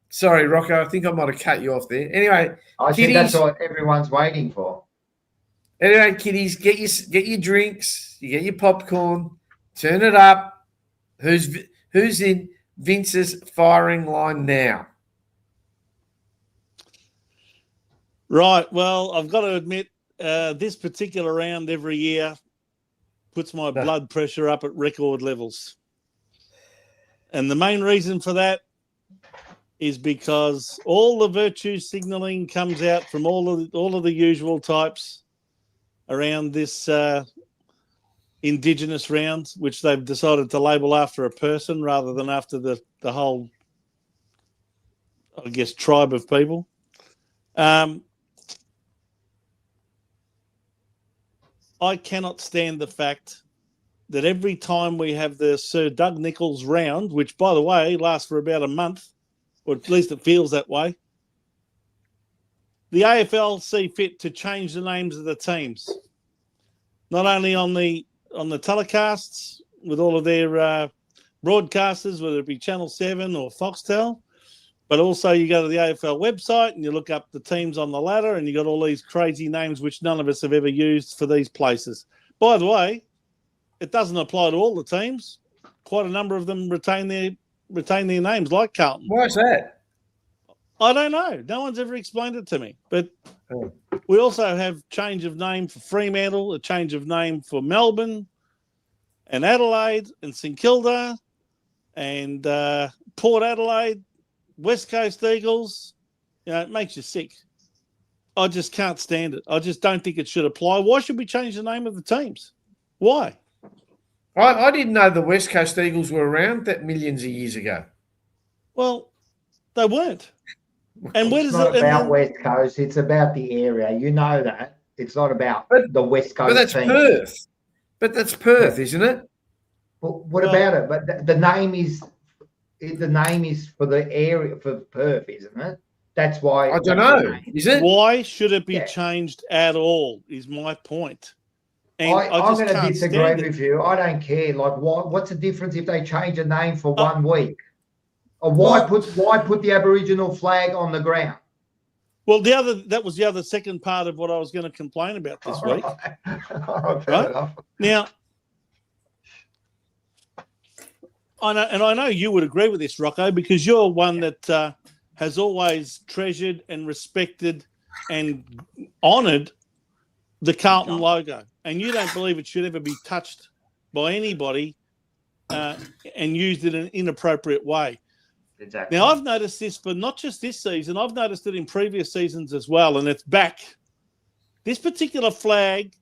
Sorry, Rocco, I think I might have cut you off there. Anyway, I think that's what everyone's waiting for. Anyway, kiddies, get your drinks, you get your popcorn, turn it up. Who's in Vince's firing line now? Right. Well, I've got to admit, this particular round every year puts my blood pressure up at record levels. And the main reason for that is because all the virtue signalling comes out from all of the usual types around this Indigenous round, which they've decided to label after a person rather than after the whole, I guess, tribe of people. I cannot stand the fact that every time we have the Sir Doug Nicholls round, which, by the way, lasts for about a month, or at least it feels that way, the AFL see fit to change the names of the teams, not only on the telecasts with all of their broadcasters, whether it be Channel 7 or Foxtel, but also you go to the AFL website and you look up the teams on the ladder and you got all these crazy names which none of us have ever used for these places. By the way, it doesn't apply to all the teams. Quite a number of them retain their names, like Carlton. Why is that? I don't know. No one's ever explained it to me. But we also have change of name for Fremantle, a change of name for Melbourne and Adelaide and St Kilda and Port Adelaide, West Coast Eagles. You know, it makes you sick. I just can't stand it. I just don't think it should apply. Why should we change the name of the teams? Why? I didn't know the West Coast Eagles were around that millions of years ago. Well, they weren't. And where It's does not it? about West Coast. It's about the area. You know that. It's not about the West Coast But that's team. Perth. But that's Perth, isn't it? But what about it? But the name is for the area for Perth, isn't it? That's why. I don't know. Is it? Why should it be Yeah. changed at all? Is my point. And I'm just going to can't disagree stand with it. you. I don't care. Like, what's the difference if they change a name for 1 week? Or why put the Aboriginal flag on the ground? Well, that was the other second part of what I was going to complain about this week. Right? Now, I know you would agree with this, Rocco, because you're one that has always treasured and respected and honoured the Carlton logo, and you don't believe it should ever be touched by anybody and used in an inappropriate way. Exactly. Now, I've noticed this for not just this season, I've noticed it in previous seasons as well, and it's back. This particular flag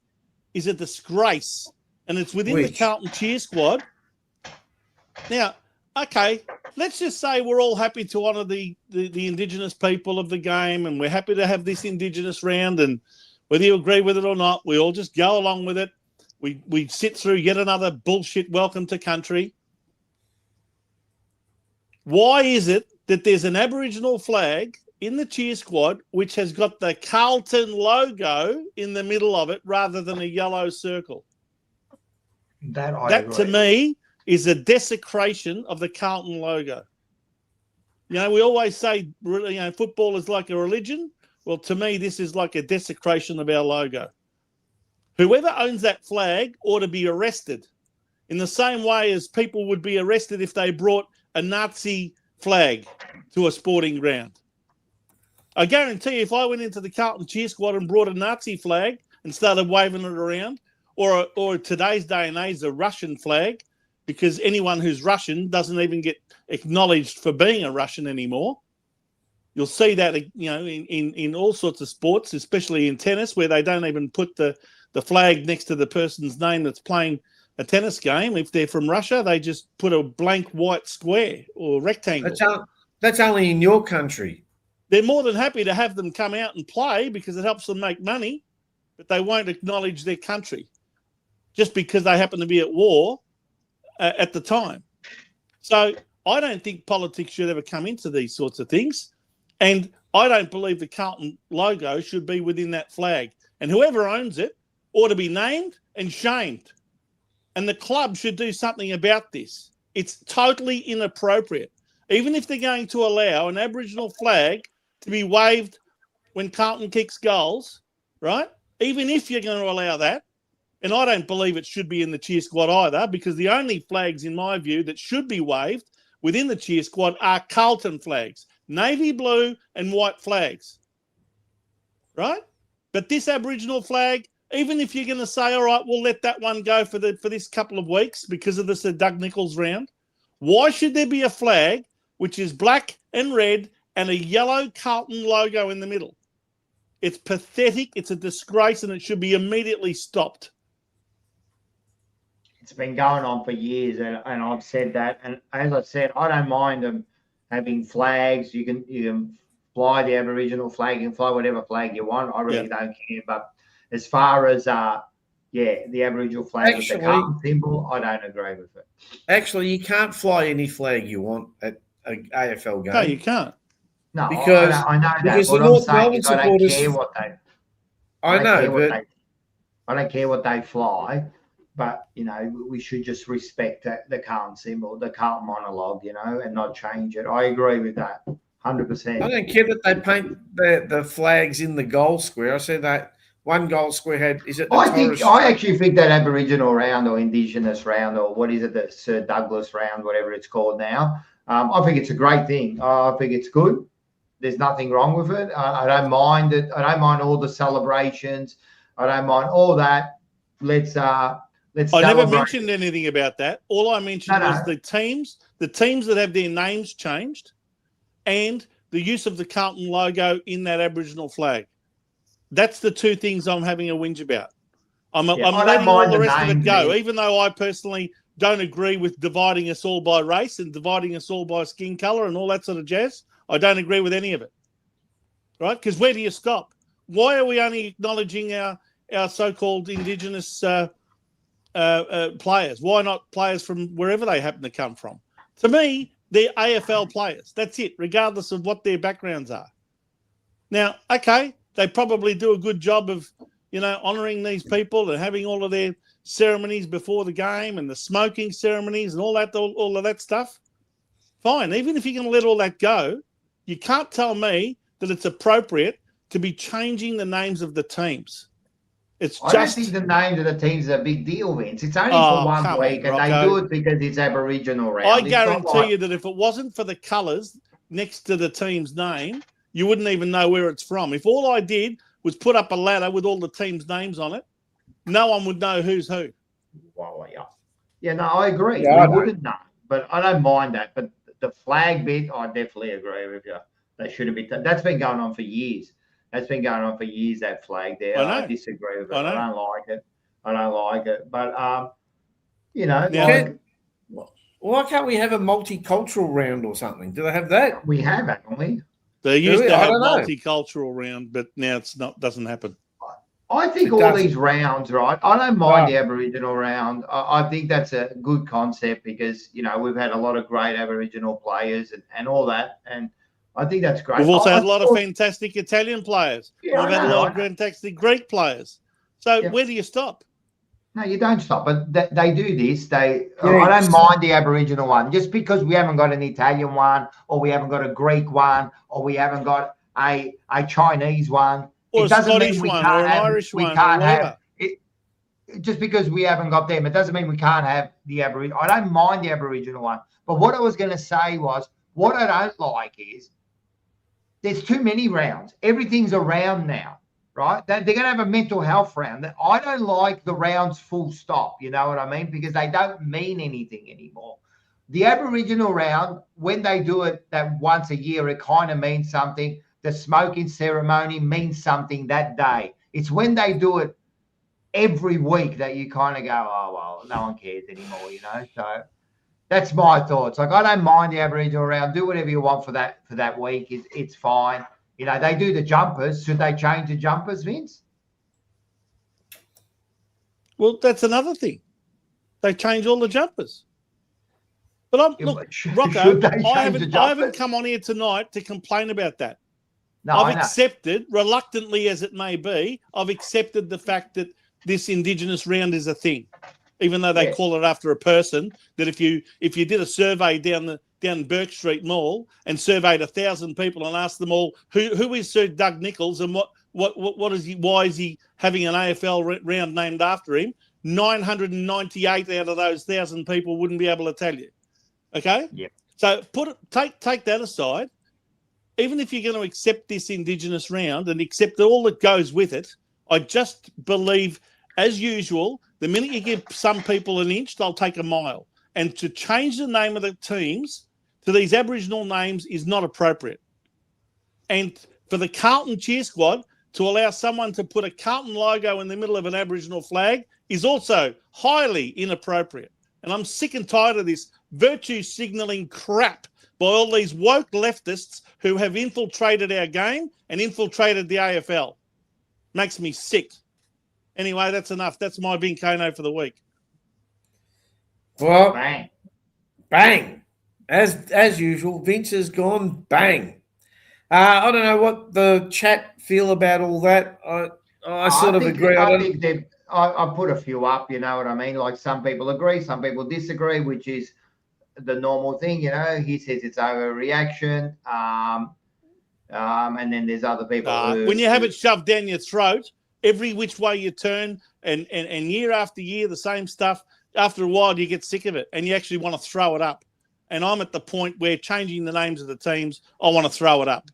is a disgrace, and it's within the Carlton cheer squad. Now, okay, let's just say we're all happy to honour the Indigenous people of the game, and we're happy to have this Indigenous round, and whether you agree with it or not, we all just go along with it. We sit through yet another bullshit welcome to country. Why is it that there's an Aboriginal flag in the cheer squad which has got the Carlton logo in the middle of it rather than a yellow circle? That to me is a desecration of the Carlton logo. You know, we always say, you know, football is like a religion. Well, to me, this is like a desecration of our logo. Whoever owns that flag ought to be arrested. in the same way as people would be arrested if they brought a Nazi flag to a sporting ground. I guarantee if I went into the Carlton cheer squad and brought a Nazi flag and started waving it around, or today's day and age, a Russian flag, because anyone who's Russian doesn't even get acknowledged for being a Russian anymore. You'll see that, in all sorts of sports, especially in tennis, where they don't even put the flag next to the person's name that's playing a tennis game. If they're from Russia, they just put a blank white square or rectangle. That's only in your country. They're more than happy to have them come out and play because it helps them make money, but they won't acknowledge their country just because they happen to be at war at the time. So I don't think politics should ever come into these sorts of things. And I don't believe the Carlton logo should be within that flag. And whoever owns it ought to be named and shamed. And the club should do something about this. It's totally inappropriate. Even if they're going to allow an Aboriginal flag to be waved when Carlton kicks goals, right? Even if you're going to allow that, and I don't believe it should be in the cheer squad either, because the only flags, in my view, that should be waved within the cheer squad are Carlton flags, navy blue and white flags, right? But this Aboriginal flag, even if you're going to say, all right, we'll let that one go for this couple of weeks because of this Doug Nicholls round, why should there be a flag which is black and red and a yellow Carlton logo in the middle? It's pathetic, it's a disgrace, and it should be immediately stopped. It's been going on for years, and I've said that. And as I said, I don't mind them having flags. You can fly the Aboriginal flag, you can fly whatever flag you want. I really don't care. But as far as the Aboriginal flag with the Carlton symbol, I don't agree with it. Actually, you can't fly any flag you want at an AFL game. No, you can't. No, because I know that. Because what the I'm North saying Melbourne is I don't supporters, care what they. I don't care what they fly, but we should just respect the Carlton symbol, the Carlton monologue, and not change it. I agree with that, 100%. I don't care that they paint the flags in the goal square. I said that one goal square had. Is it? I actually think that Aboriginal round or Indigenous round or what is it, the Sir Douglas round, whatever it's called now. I think it's a great thing. I think it's good. There's nothing wrong with it. I don't mind it. I don't mind all the celebrations. I don't mind all that. Let's I never mentioned anything about that. All I mentioned was the teams that have their names changed, and the use of the Carlton logo in that Aboriginal flag. That's the two things I'm having a whinge about. I'm letting all the rest of it go, even though I personally don't agree with dividing us all by race and dividing us all by skin colour and all that sort of jazz. I don't agree with any of it, right? Because where do you stop? Why are we only acknowledging our so-called Indigenous players? Why not players from wherever they happen to come from? To me, they're AFL players. That's it, regardless of what their backgrounds are. Now, okay, they probably do a good job of, honouring these people and having all of their ceremonies before the game and the smoking ceremonies and all of that stuff. Fine. Even if you're going to let all that go, you can't tell me that it's appropriate to be changing the names of the teams. I don't think the names of the teams is a big deal, Vince. It's only for 1 week, and they do it because it's Aboriginal round. I guarantee you that if it wasn't for the colours next to the team's name, you wouldn't even know where it's from. If all I did was put up a ladder with all the teams' names on it, no one would know who's who. Well, yeah, no, I agree. Yeah, we wouldn't know, but I don't mind that. But the flag bit, I definitely agree with you. They should have been. That's been going on for years. That's been going on for years. That flag there. I disagree with it. I don't like it. But why can't we have a multicultural round or something? Do they have that? We have, haven't we? They used to have multicultural round, but now doesn't happen. I think these rounds, right? I don't mind the Aboriginal round. I think that's a good concept because, we've had a lot of great Aboriginal players and all that. And I think that's great. We've also had a lot of fantastic Italian players. Yeah, we've had a lot of fantastic Greek players. So where do you stop? No, you don't stop. But they do this. I don't mind the Aboriginal one. Just because we haven't got an Italian one or we haven't got a Greek one or we haven't got a Chinese one. Or a Scottish one, or an Irish one, or whatever. just because we haven't got them, it doesn't mean we can't have the Aboriginal. I don't mind the Aboriginal one. But what I was going to say was, what I don't like is there's too many rounds. Everything's a round now, right? They're going to have a mental health round. I don't like the rounds full stop, you know what I mean? Because they don't mean anything anymore. The Aboriginal round, when they do it that once a year, it kind of means something. The smoking ceremony means something that day. It's when they do it every week that you kind of go, oh, well, no one cares anymore, you know? So that's my thoughts. Like, I don't mind the Aboriginal round. Do whatever you want for that week. It's fine. You know, they do the jumpers. Should they change the jumpers, Vince? Well, that's another thing. They change all the jumpers. But look, Rocco, I haven't come on here tonight to complain about that. No, I've accepted, reluctantly as it may be, I've accepted the fact that this Indigenous round is a thing, even though they call it after a person. That if you did a survey down Burke Street Mall and surveyed 1,000 people and asked them all who is Sir Doug Nicholls and what is he, why is he having an AFL round named after him, 998 out of those 1,000 people wouldn't be able to tell you. Okay? Yeah. So take that aside. Even if you're going to accept this Indigenous round and accept all that goes with it, I just believe, as usual, the minute you give some people an inch, they'll take a mile. And to change the name of the teams to these Aboriginal names is not appropriate. And for the Carlton cheer squad to allow someone to put a Carlton logo in the middle of an Aboriginal flag is also highly inappropriate. And I'm sick and tired of this virtue signalling crap by all these woke leftists who have infiltrated our game and infiltrated the AFL. Makes me sick. Anyway, that's enough. That's my Bkk for the week. Well, bang. As usual, Vince has gone bang. I don't know what the chat feel about all that. I sort of agree. I put a few up, you know what I mean? Like, some people agree, some people disagree, which is the normal thing, you know. He says it's overreaction. And then there's other people when you have it shoved down your throat, every which way you turn, and year after year, the same stuff, after a while you get sick of it and you actually want to throw it up. And I'm at the point where changing the names of the teams, I want to throw it up.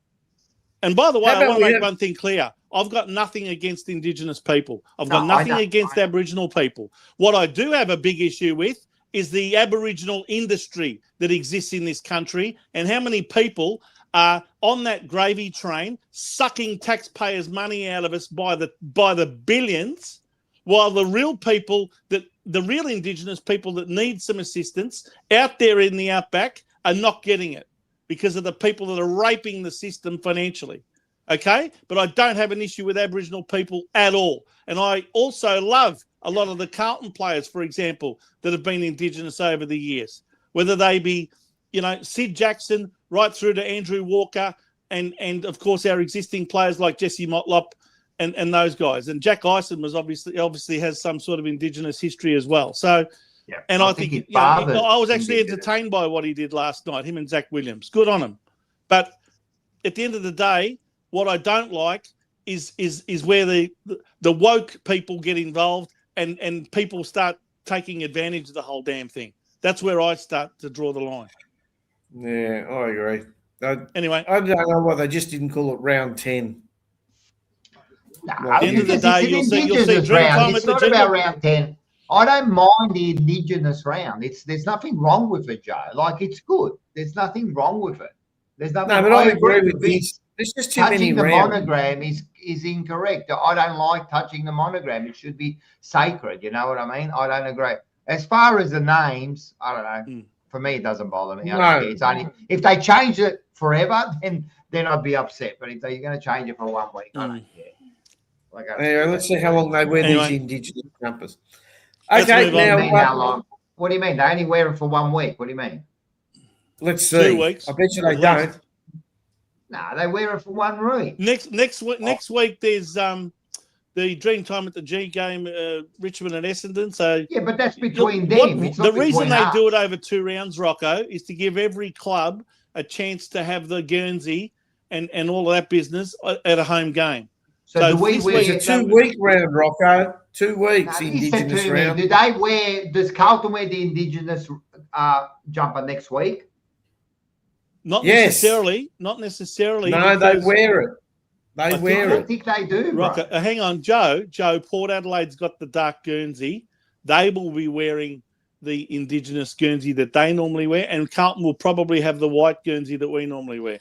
And by the way, I want to make one thing clear. I've got nothing against Indigenous people. I've got nothing against Aboriginal people. What I do have a big issue with is the Aboriginal industry that exists in this country and how many people are on that gravy train sucking taxpayers' money out of us by the billions, while the real people, the real Indigenous people that need some assistance out there in the outback are not getting it because of the people that are raping the system financially. Okay? But I don't have an issue with Aboriginal people at all. And I also love a lot of the Carlton players, for example, that have been Indigenous over the years, whether they be, you know, Sid Jackson right through to Andrew Walker and of course our existing players like Jesse Motlop and those guys. And Jack Ison was obviously has some sort of Indigenous history as well. So, yeah, and I think I was actually entertained by what he did last night, him and Zach Williams. Good on him. But at the end of the day, what I don't like is where the woke people get involved and people start taking advantage of the whole damn thing. That's where I start to draw the line. Yeah, I agree. Anyway, I don't know why they just didn't call it round 10. At the end of the day, you'll see Dreamtime at the not about round 10. I don't mind the Indigenous round. There's nothing wrong with it, Joe. Like, it's good. There's nothing wrong with it. There's nothing. No, but I agree with this. There's just too many rounds. Touching the monogram is incorrect. I don't like touching the monogram. It should be sacred. You know what I mean? I don't agree. As far as the names, I don't know. For me, it doesn't bother me. It's only if they change it forever, then I'd be upset. But if they're going to change it for 1 week, I don't care. Let's see how long they wear these Indigenous jumpers. Okay, now how long? What do you mean? They only wear it for 1 week. What do you mean? Let's see. 2 weeks. I bet you they don't. No, they wear it for 1 week. Next week there's the Dreamtime at the G game, Richmond and Essendon. So yeah, but that's between them. The reason they do it over 2 rounds, Rocco, is to give every club a chance to have the Guernsey and all of that business at a home game. So do we this wear? It's a 2-week round, Rocco. 2 weeks, Now, listen Indigenous to me. round. Do they wear? Does Carlton wear the Indigenous jumper next week? Not Yes. necessarily. Not necessarily. No, they because wear it. I They think wear I it. think they do, bro. Rocco, hang on, Joe. Port Adelaide's got the dark Guernsey. They will be wearing the Indigenous Guernsey that they normally wear, and Carlton will probably have the white Guernsey that we normally wear.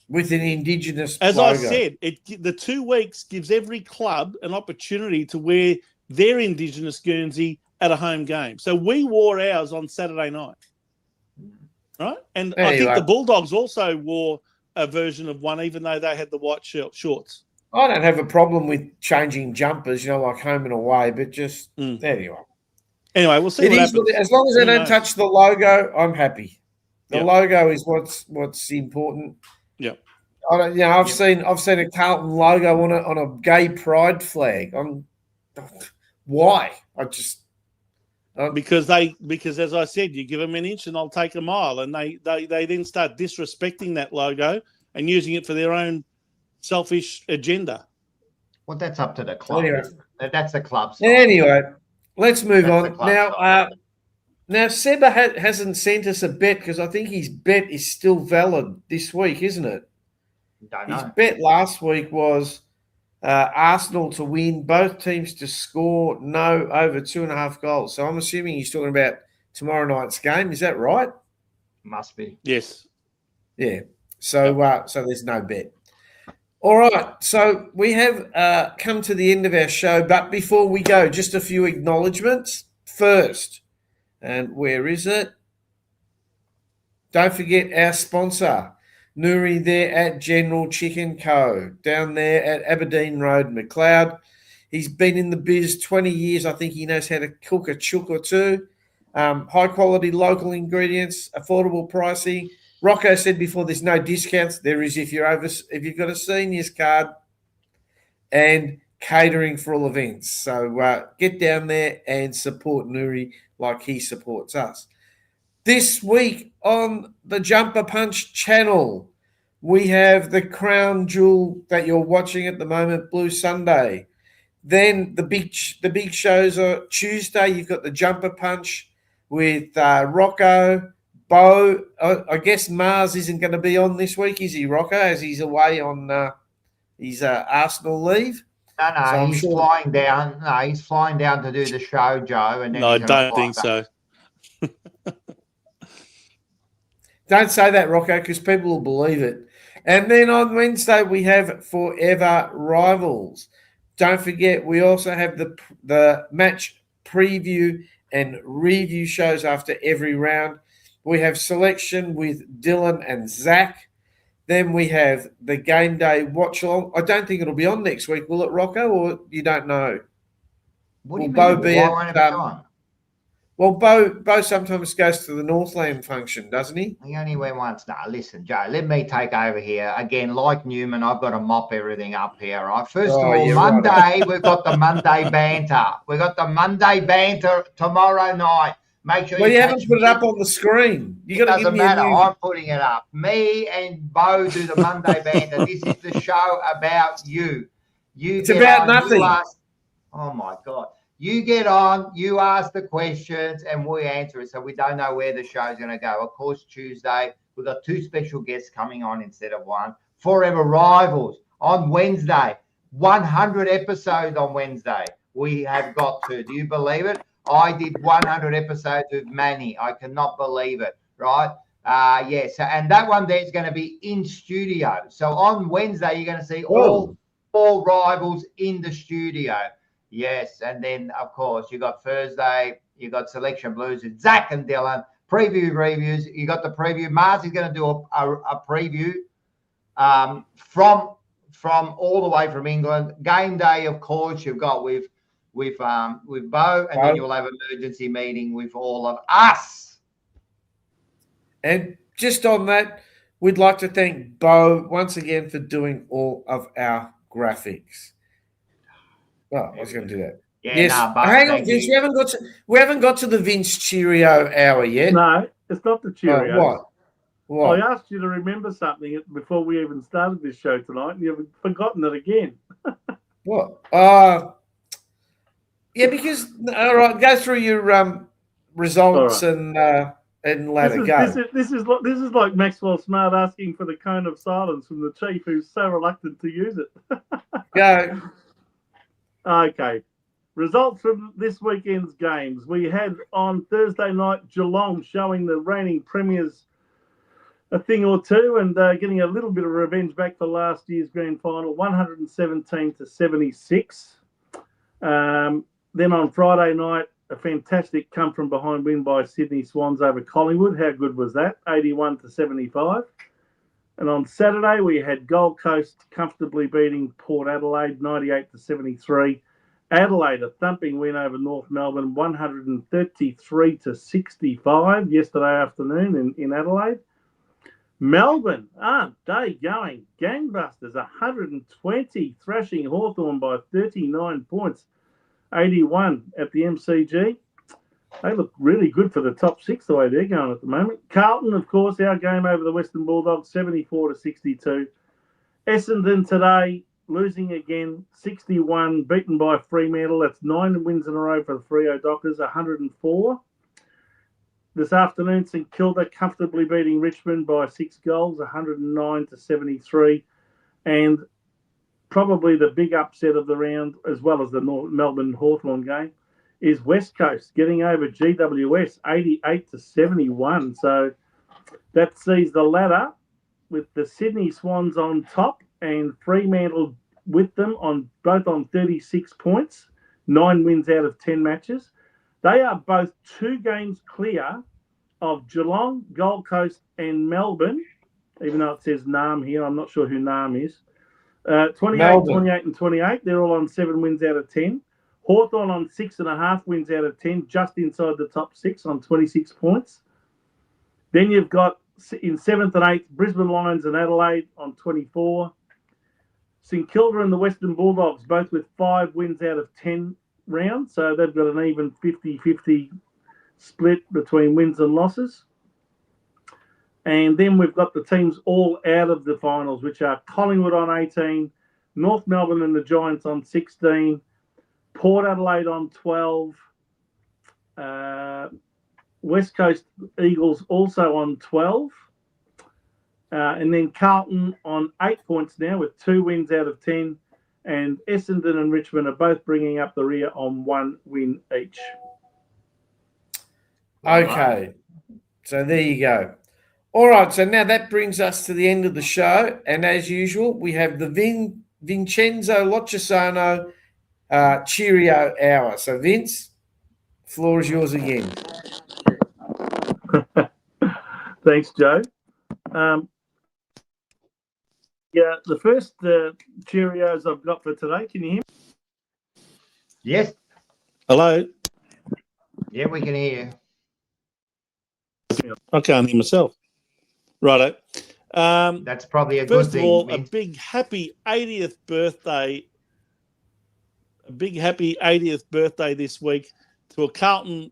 With an Indigenous As logo. I said, the 2 weeks gives every club an opportunity to wear their Indigenous Guernsey at a home game. So we wore ours on Saturday night, right? And There I you think are. the Bulldogs also wore a version of one, even though they had the white shorts. I don't have a problem with changing jumpers, like home and away, but just anyway. Anyway, we'll see It what is happens. as long as they Who don't knows? touch the logo, I'm happy. The Yep. logo is what's important. Yep. I've seen a Carlton logo on a gay pride flag. Why? Because as I said, you give them an inch and they'll take a mile, and they then start disrespecting that logo and using it for their own selfish agenda. Well, that's up to the club. Anyway. That's the club side. Anyway, let's move That's the on. club side. Now Sebba hasn't sent us a bet because I think his bet is still valid this week, isn't it? Don't His know. bet last week was Arsenal to win, both teams to score no over 2.5 goals. So I'm assuming he's talking about tomorrow night's game. Is that right? Must be. Yes. Yeah. So so there's no bet. All right. So we have come to the end of our show, but before we go, just a few acknowledgements first. And where is it? Don't forget our sponsor, Nuri, there at General Chicken Co. down there at Aberdeen Road, McLeod. He's been in the biz 20 years. I think he knows how to cook a chook or two. High quality local ingredients, affordable pricing. Rocco said before there's no discounts. There is if you've got a seniors card, and catering for all events. So get down there and support Nuri like he supports us. This week on the Jumper Punch channel, we have the crown jewel that you're watching at the moment, Blue Sunday. Then the big shows are Tuesday. You've got the Jumper Punch with Rocco, Bo. I guess Mars isn't going to be on this week, is he, Rocco? As he's away on his Arsenal leave. No, So he's flying down. No, he's flying down to do the show, Joe. And then No, I he's gonna don't fly think back. so. Don't say that, Rocco, because people will believe it. And then on Wednesday, we have Forever Rivals. Don't forget, we also have the match preview and review shows after every round. We have selection with Dylan and Zach. Then we have the game day watch along. I don't think it'll be on next week, will it, Rocco? Or you don't know? What do you Will mean? Bo be Why won't it be at, on? Well, Bo sometimes goes to the Northland function, doesn't he? He only went once. No, listen, Joe, let me take over here. Again, like Newman, I've got to mop everything up here. Right? First of all, yeah, Monday, right. we've got the Monday banter. We've got the Monday banter tomorrow night. Make sure Well, you catch haven't put it me. up on the screen. You got to give Doesn't me matter. a new. I'm putting it up. Me and Bo do the Monday banter. This is the show about you. It's about nothing. Oh my God. You get on, you ask the questions, and we answer it. So we don't know where the show's going to go. Of course, Tuesday, we've got 2 special guests coming on instead of 1. Forever Rivals on Wednesday. 100 episodes on Wednesday. We have got to. Do you believe it? I did 100 episodes with Manny. I cannot believe it, right? Yes. And that one there is going to be in studio. So on Wednesday, you're going to see all 4 rivals in the studio. Yes. And then, of course, you got Thursday, you got Selection Blues with Zach and Dylan, preview reviews. You got the preview. Mars is going to do a preview from all the way from England. Game day, of course, you've got with Bo, and then you'll have an emergency meeting with all of us. And just on that, we'd like to thank Bo once again for doing all of our graphics. Oh, I was going to do that. Yeah, yes. Bo, hang on, Vince. We haven't got to the Vince Cheerio hour yet. No, it's not the Cheerios. What? I asked you to remember something before we even started this show tonight, and you've forgotten it again. What? Yeah, because all right, go through your results and let it go. This is like Maxwell Smart asking for the cone of silence from the chief, who's so reluctant to use it. Go. Okay. Results from this weekend's games. We had on Thursday night Geelong showing the reigning premiers a thing or two and getting a little bit of revenge back for last year's grand final, 117-76. Then on Friday night, a fantastic come from behind win by Sydney Swans over Collingwood. How good was that? 81-75. And on Saturday, we had Gold Coast comfortably beating Port Adelaide 98-73. Adelaide, a thumping win over North Melbourne 133-65 yesterday afternoon in Adelaide. Melbourne, aren't they going gangbusters? 120, thrashing Hawthorn by 39 points, 81 at the MCG. They look really good for the top six the way they're going at the moment. Carlton, of course, our game over the Western Bulldogs, 74-62. Essendon today, losing again, 61, beaten by Fremantle. That's 9 wins in a row for the Freo Dockers, 104. This afternoon, St Kilda comfortably beating Richmond by 6 goals, 109-73. And probably the big upset of the round, as well as the Melbourne Hawthorn game, is West Coast getting over GWS 88-71. So that sees the ladder with the Sydney Swans on top and Fremantle with them both on 36 points, 9 wins out of 10 matches. They are both 2 games clear of Geelong, Gold Coast, and Melbourne, even though it says Nam here. I'm not sure who Nam is. 28, 28, and 28. They're all on 7 wins out of 10. Hawthorn on 6.5 wins out of 10, just inside the top 6 on 26 points. Then you've got in 7th and 8th, Brisbane Lions and Adelaide on 24. St Kilda and the Western Bulldogs, both with 5 wins out of 10 rounds. So they've got an even 50-50 split between wins and losses. And then we've got the teams all out of the finals, which are Collingwood on 18, North Melbourne and the Giants on 16, Port Adelaide on 12, West Coast Eagles also on 12, and then Carlton on 8 points now with 2 wins out of 10, and Essendon and Richmond are both bringing up the rear on 1 win each. Okay, so there you go. All right, so now that brings us to the end of the show, and as usual, we have the Vincenzo Lochisano Cheerio Hour. So, Vince, floor is yours again. Thanks, Joe. The first Cheerios I've got for today. Can you hear me? Yes. Hello. Yeah, we can hear you. I can't hear myself. Righto. That's probably a good thing. First of all, a big happy 80th birthday. A big happy 80th birthday this week to a Carlton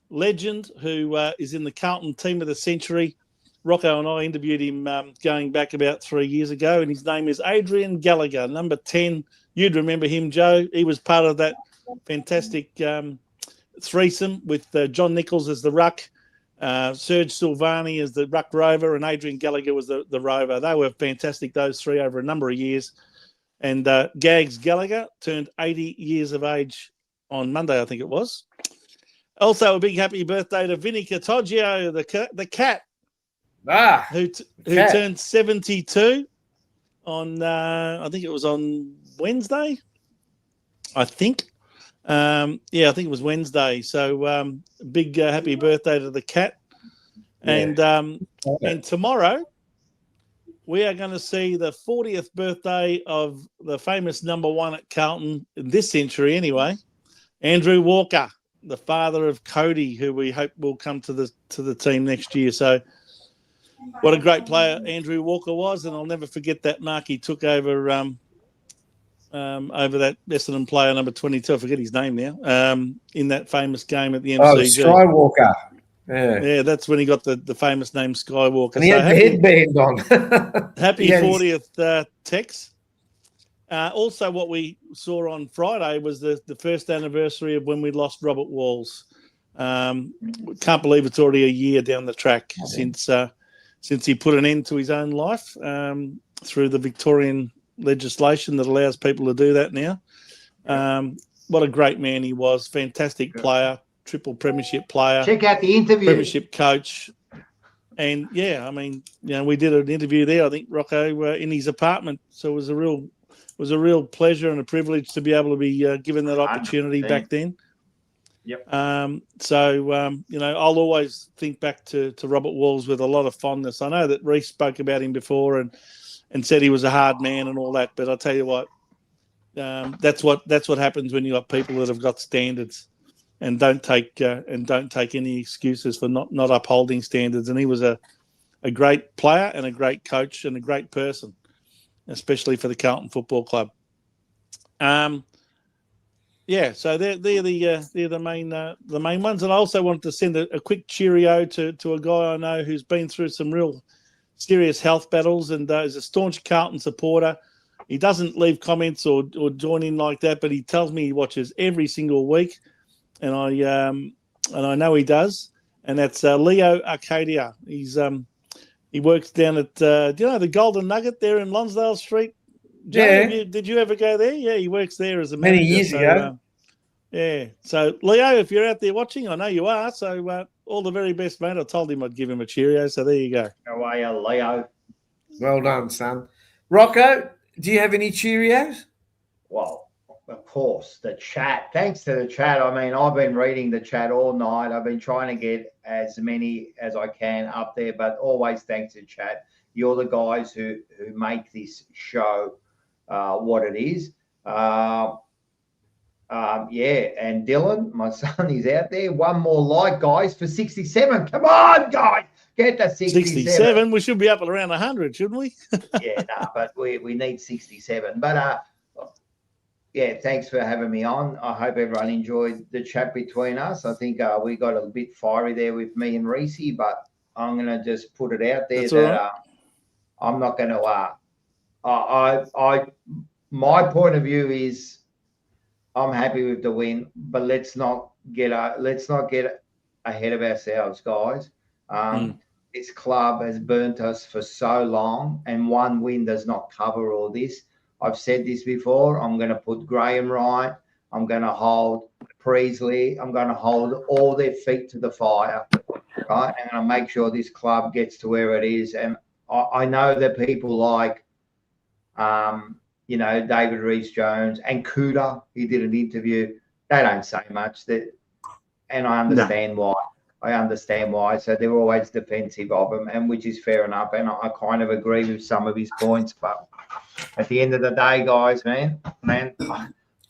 legend who is in the Carlton team of the century. Rocco and I interviewed him going back about 3 years ago, and his name is Adrian Gallagher, number 10. You'd remember him, Joe. He was part of that fantastic threesome with John Nichols as the ruck, Serge Silvani as the ruck rover, and Adrian Gallagher was the rover. They were fantastic, those three, over a number of years. And Gags Gallagher turned 80 years of age on Monday, I think it was. Also, a big happy birthday to Vinny Catoggio, the cat, who turned 72 on, I think it was on Wednesday, I think. I think it was Wednesday. So big happy birthday to the cat. Yeah. And tomorrow, we are going to see the 40th birthday of the famous number 1 at Carlton, this century anyway, Andrew Walker, the father of Cody, who we hope will come to the team next year. So what a great player Andrew Walker was, and I'll never forget that mark he took over that Essendon player, number 22, I forget his name now, in that famous game at the MCG. Oh, Skywalker. Yeah, that's when he got the famous name Skywalker. And he had the headband on. Happy 40th, Tex. Also, what we saw on Friday was the first anniversary of when we lost Robert Walls. Can't believe it's already a year down the track since he put an end to his own life through the Victorian legislation that allows people to do that now. What a great man he was. Fantastic player, triple premiership player. Check out the interview. Premiership coach. And, yeah, I mean, we did an interview there, I think, Rocco, in his apartment. So it was a real pleasure and a privilege to be able to be given that opportunity 100%. back then. Yep. I'll always think back to Robert Walls with a lot of fondness. I know that Reece spoke about him before and said he was a hard man and all that, but I'll tell you what, that's what happens when you got people that have got standards and don't take any excuses for not upholding standards. And he was a great player and a great coach and a great person, especially for the Carlton Football Club. So they're the main ones. And I also wanted to send a quick cheerio to a guy I know who's been through some real serious health battles and is a staunch Carlton supporter. He doesn't leave comments or join in like that, but he tells me he watches every single week, and I know he does. And that's Leo Arcadia. He works down at do you know the Golden Nugget there in Lonsdale Street? Joe, Yeah. did you ever go there? Yeah, he works there as a manager. Many years ago. Yeah. So, Leo, if you're out there watching, I know you are. So, all the very best, mate. I told him I'd give him a cheerio. So, there you go. How are you, Leo? Well done, son. Rocco, do you have any Cheerios? Well, of course, the chat. Thanks to the chat. I mean, I've been reading the chat all night. I've been trying to get as many as I can up there, but always thanks to chat. You're the guys who make this show what it is. And Dylan, my son, is out there. One more like, guys, for 67. Come on, guys. Get the 67. We should be up at around 100, shouldn't we? But we need 67. But, thanks for having me on. I hope everyone enjoyed the chat between us. I think we got a bit fiery there with me and Reece, but I'm going to just put it out there that I'm not going to my point of view is I'm happy with the win, but let's not get ahead of ourselves, guys. This club has burnt us for so long, and one win does not cover all this. I've said this before. I'm going to put Graham right. I'm going to hold Priestley. I'm going to hold all their feet to the fire, right? And I'll make sure this club gets to where it is. And I know that people like, David Rees-Jones and Cooter, he did an interview. They don't say much. And I understand why. So they're always defensive of him, and which is fair enough. And I kind of agree with some of his points. But at the end of the day, guys, man,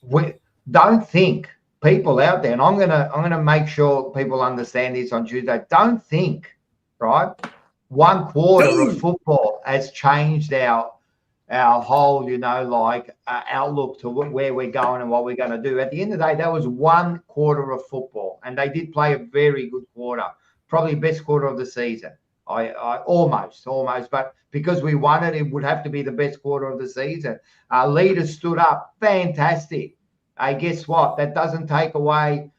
we don't think people out there, and I'm gonna make sure people understand this on Tuesday. Don't think, right? 1 quarter of football has changed our whole, outlook to where we're going and what we're going to do. At the end of the day, that was 1 quarter of football, and they did play a very good quarter, probably best quarter of the season. I almost, but because we won it, it would have to be the best quarter of the season. Our leaders stood up, fantastic. Guess what? That doesn't take away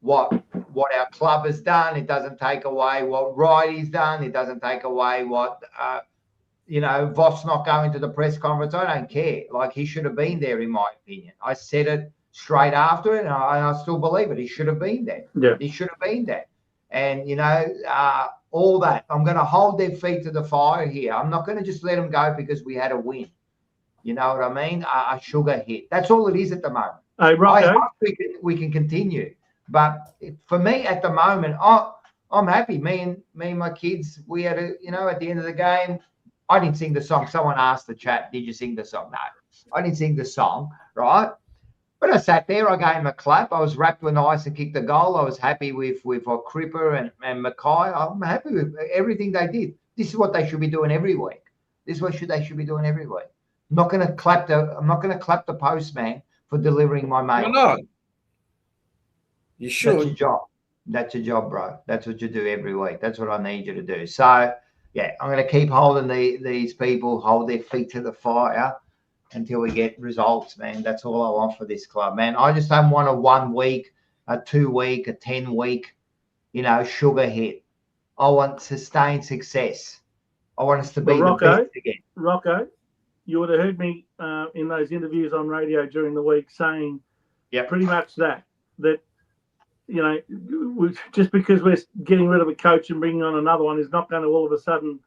what our club has done. It doesn't take away what Riley's done. It doesn't take away what Voss not going to the press conference. I don't care. Like, he should have been there, in my opinion. I said it straight after it, and I still believe it. He should have been there. Yeah. He should have been there. And, all that. I'm going to hold their feet to the fire here. I'm not going to just let them go because we had a win. You know what I mean? A sugar hit. That's all it is at the moment. Hey, Rocco. I hope we can continue. But for me, at the moment, I'm happy. Me and my kids, we had at the end of the game, I didn't sing the song. Someone asked the chat, did you sing the song? No, I didn't sing the song, right? But I sat there, I gave him a clap. I was wrapped with ice and kicked the goal. I was happy with Cripper and Mackay. I'm happy with everything they did. This is what they should be doing every week. This is what they should be doing every week. I'm not going to clap the postman for delivering my mail. Why not? You should. That's your job. That's your job, bro. That's what you do every week. That's what I need you to do. So, yeah, I'm going to keep holding these people, hold their feet to the fire. until we get results, man. That's all I want for this club, man. I just don't want a 1 week, a 2 week, a 10 week, sugar hit. I want sustained success. I want us to be the best again. Rocco, you would have heard me in those interviews on radio during the week saying pretty much that just because we're getting rid of a coach and bringing on another one is not going to all of a sudden,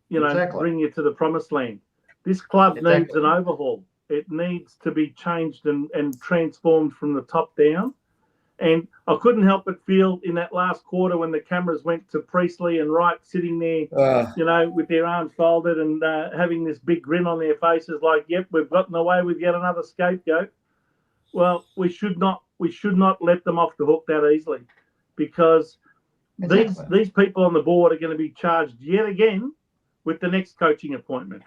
bring you to the promised land. This club needs an overhaul. It needs to be changed and transformed from the top down. And I couldn't help but feel in that last quarter when the cameras went to Priestley and Wright sitting there, with their arms folded and having this big grin on their faces like, yep, we've gotten away with yet another scapegoat. Well, we should not let them off the hook that easily, because these people on the board are going to be charged yet again with the next coaching appointment.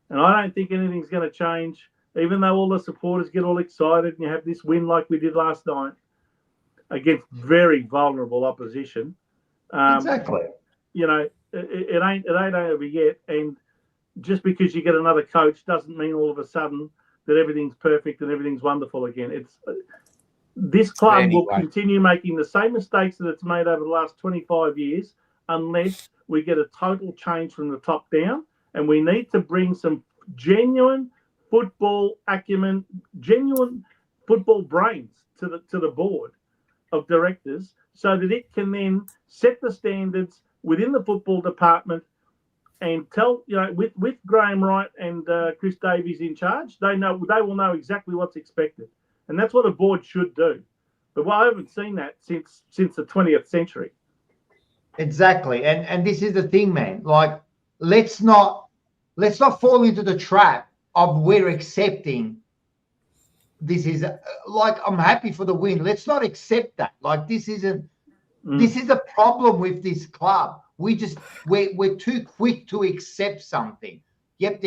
And I don't think anything's going to change, even though all the supporters get all excited and you have this win like we did last night against very vulnerable opposition. Exactly. It ain't over yet. And just because you get another coach doesn't mean all of a sudden that everything's perfect and everything's wonderful again. This club will continue making the same mistakes that it's made over the last 25 years unless we get a total change from the top down. And we need to bring some genuine football acumen, genuine football brains to the board of directors, so that it can then set the standards within the football department and tell, with Graham Wright and Chris Davies in charge, they will know exactly what's expected. And that's what a board should do. But I haven't seen that since the 20th century. Exactly. And this is the thing, man. Like, let's not fall into the trap of we're accepting this is I'm happy for the win. Let's not accept that. Like, this is a problem with this club. We're too quick to accept something. Yep,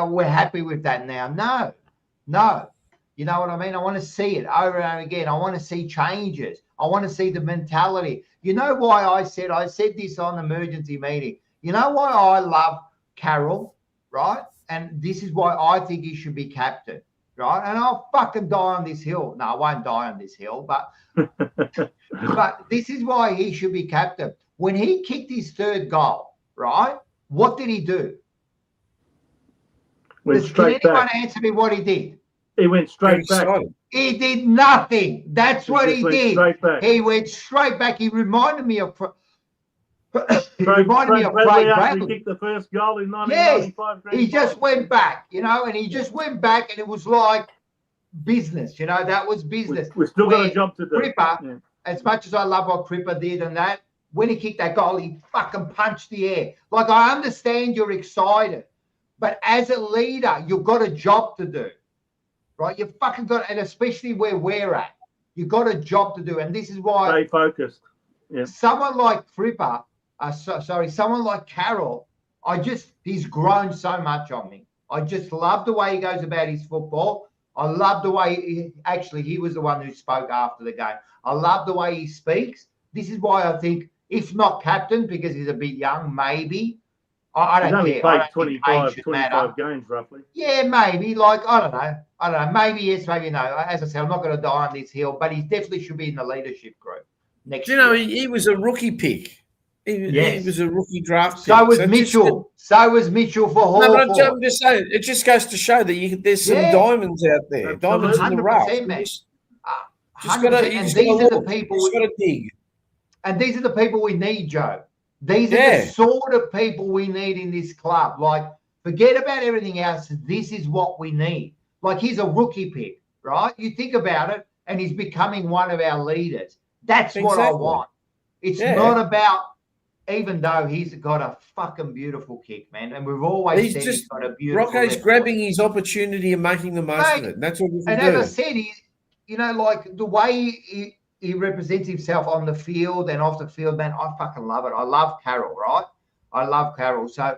we're happy with that now. No. You know what I mean? I want to see it over and over again. I want to see changes. I want to see the mentality. You know why I said this on emergency meeting. You know why I love Carl, right? And this is why I think he should be captain. Right, and I'll fucking die on this hill. No, I won't die on this hill, but this is why he should be captain. When he kicked his third goal, right, what did he do? Can anyone answer me what he did? He went straight back. He did nothing. That's what he did. He went straight back. He reminded me of Craig Bradley. He kicked the first goal in 1995. Yes, he just went back, and he just went back, and it was like business, that was business. We've still got a job to do. Cripper, as much as I love what Cripper did and that, when he kicked that goal, he fucking punched the air. Like, I understand you're excited, but as a leader, you've got a job to do, right? You fucking got, and especially where we're at, you've got a job to do, and this is why. Stay focused. Yeah. Someone like Cripper, someone like Carl, he's grown so much on me. I just love the way he goes about his football. I love the way he was the one who spoke after the game. I love the way he speaks. This is why I think, if not captain, because he's a bit young, maybe. I don't care. Played 25 games roughly. Yeah, maybe. Like, I don't know. Maybe yes, maybe no. As I said, I'm not going to die on this hill, but he definitely should be in the leadership group next year. He was a rookie pick. He was a rookie draft pick. So was Mitchell. So was Mitchell for Hall. No, but I'm just saying, it just goes to show that there's some diamonds out there. Diamonds in the rough. Just got to dig. And these are the people we need, Joe. These are the sort of people we need in this club. Like, forget about everything else. This is what we need. Like, he's a rookie pick, right? You think about it, and he's becoming one of our leaders. That's what I want. It's not about, even though he's got a fucking beautiful kick, man. And we've always said he's got a beautiful Rocco's grabbing his opportunity and making the most of it. That's what we can do. And as I said, like the way he represents himself on the field and off the field, man, I fucking love it. I love Carol, right? I love Carol. So,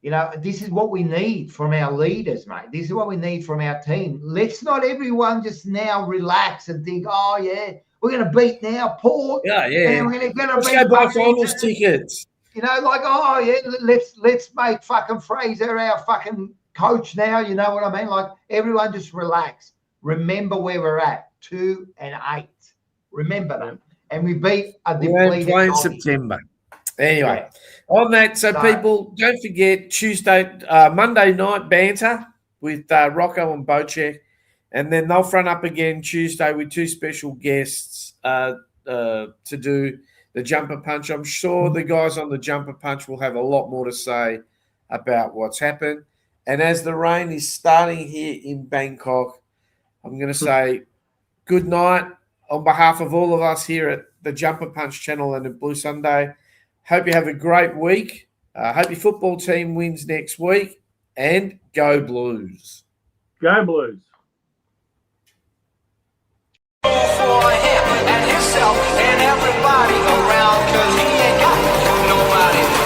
this is what we need from our leaders, mate. This is what we need from our team. Let's not everyone just now relax and think, oh, yeah, we're going to beat now Port. Yeah. And we're going to beat go buy finals tickets. Like, oh, yeah, let's make fucking Fraser our fucking coach now. You know what I mean? Like, everyone just relax. Remember where we're at, 2-8. Remember that. And we beat a depleted Play in Notts. September. Anyway, on that, so people, don't forget Monday night banter with Rocco and Bkk, and then they'll front up again Tuesday with two special guests to do the jumper punch. I'm sure the guys on the jumper punch will have a lot more to say about what's happened. And as the rain is starting here in Bangkok, I'm going to say good night on behalf of all of us here at the Jumper Punch channel and at Blue Sunday. Hope you have a great week. Hope your football team wins next week. And go Blues. Go Blues. For him and himself and everybody around, 'cause he ain't got nobody.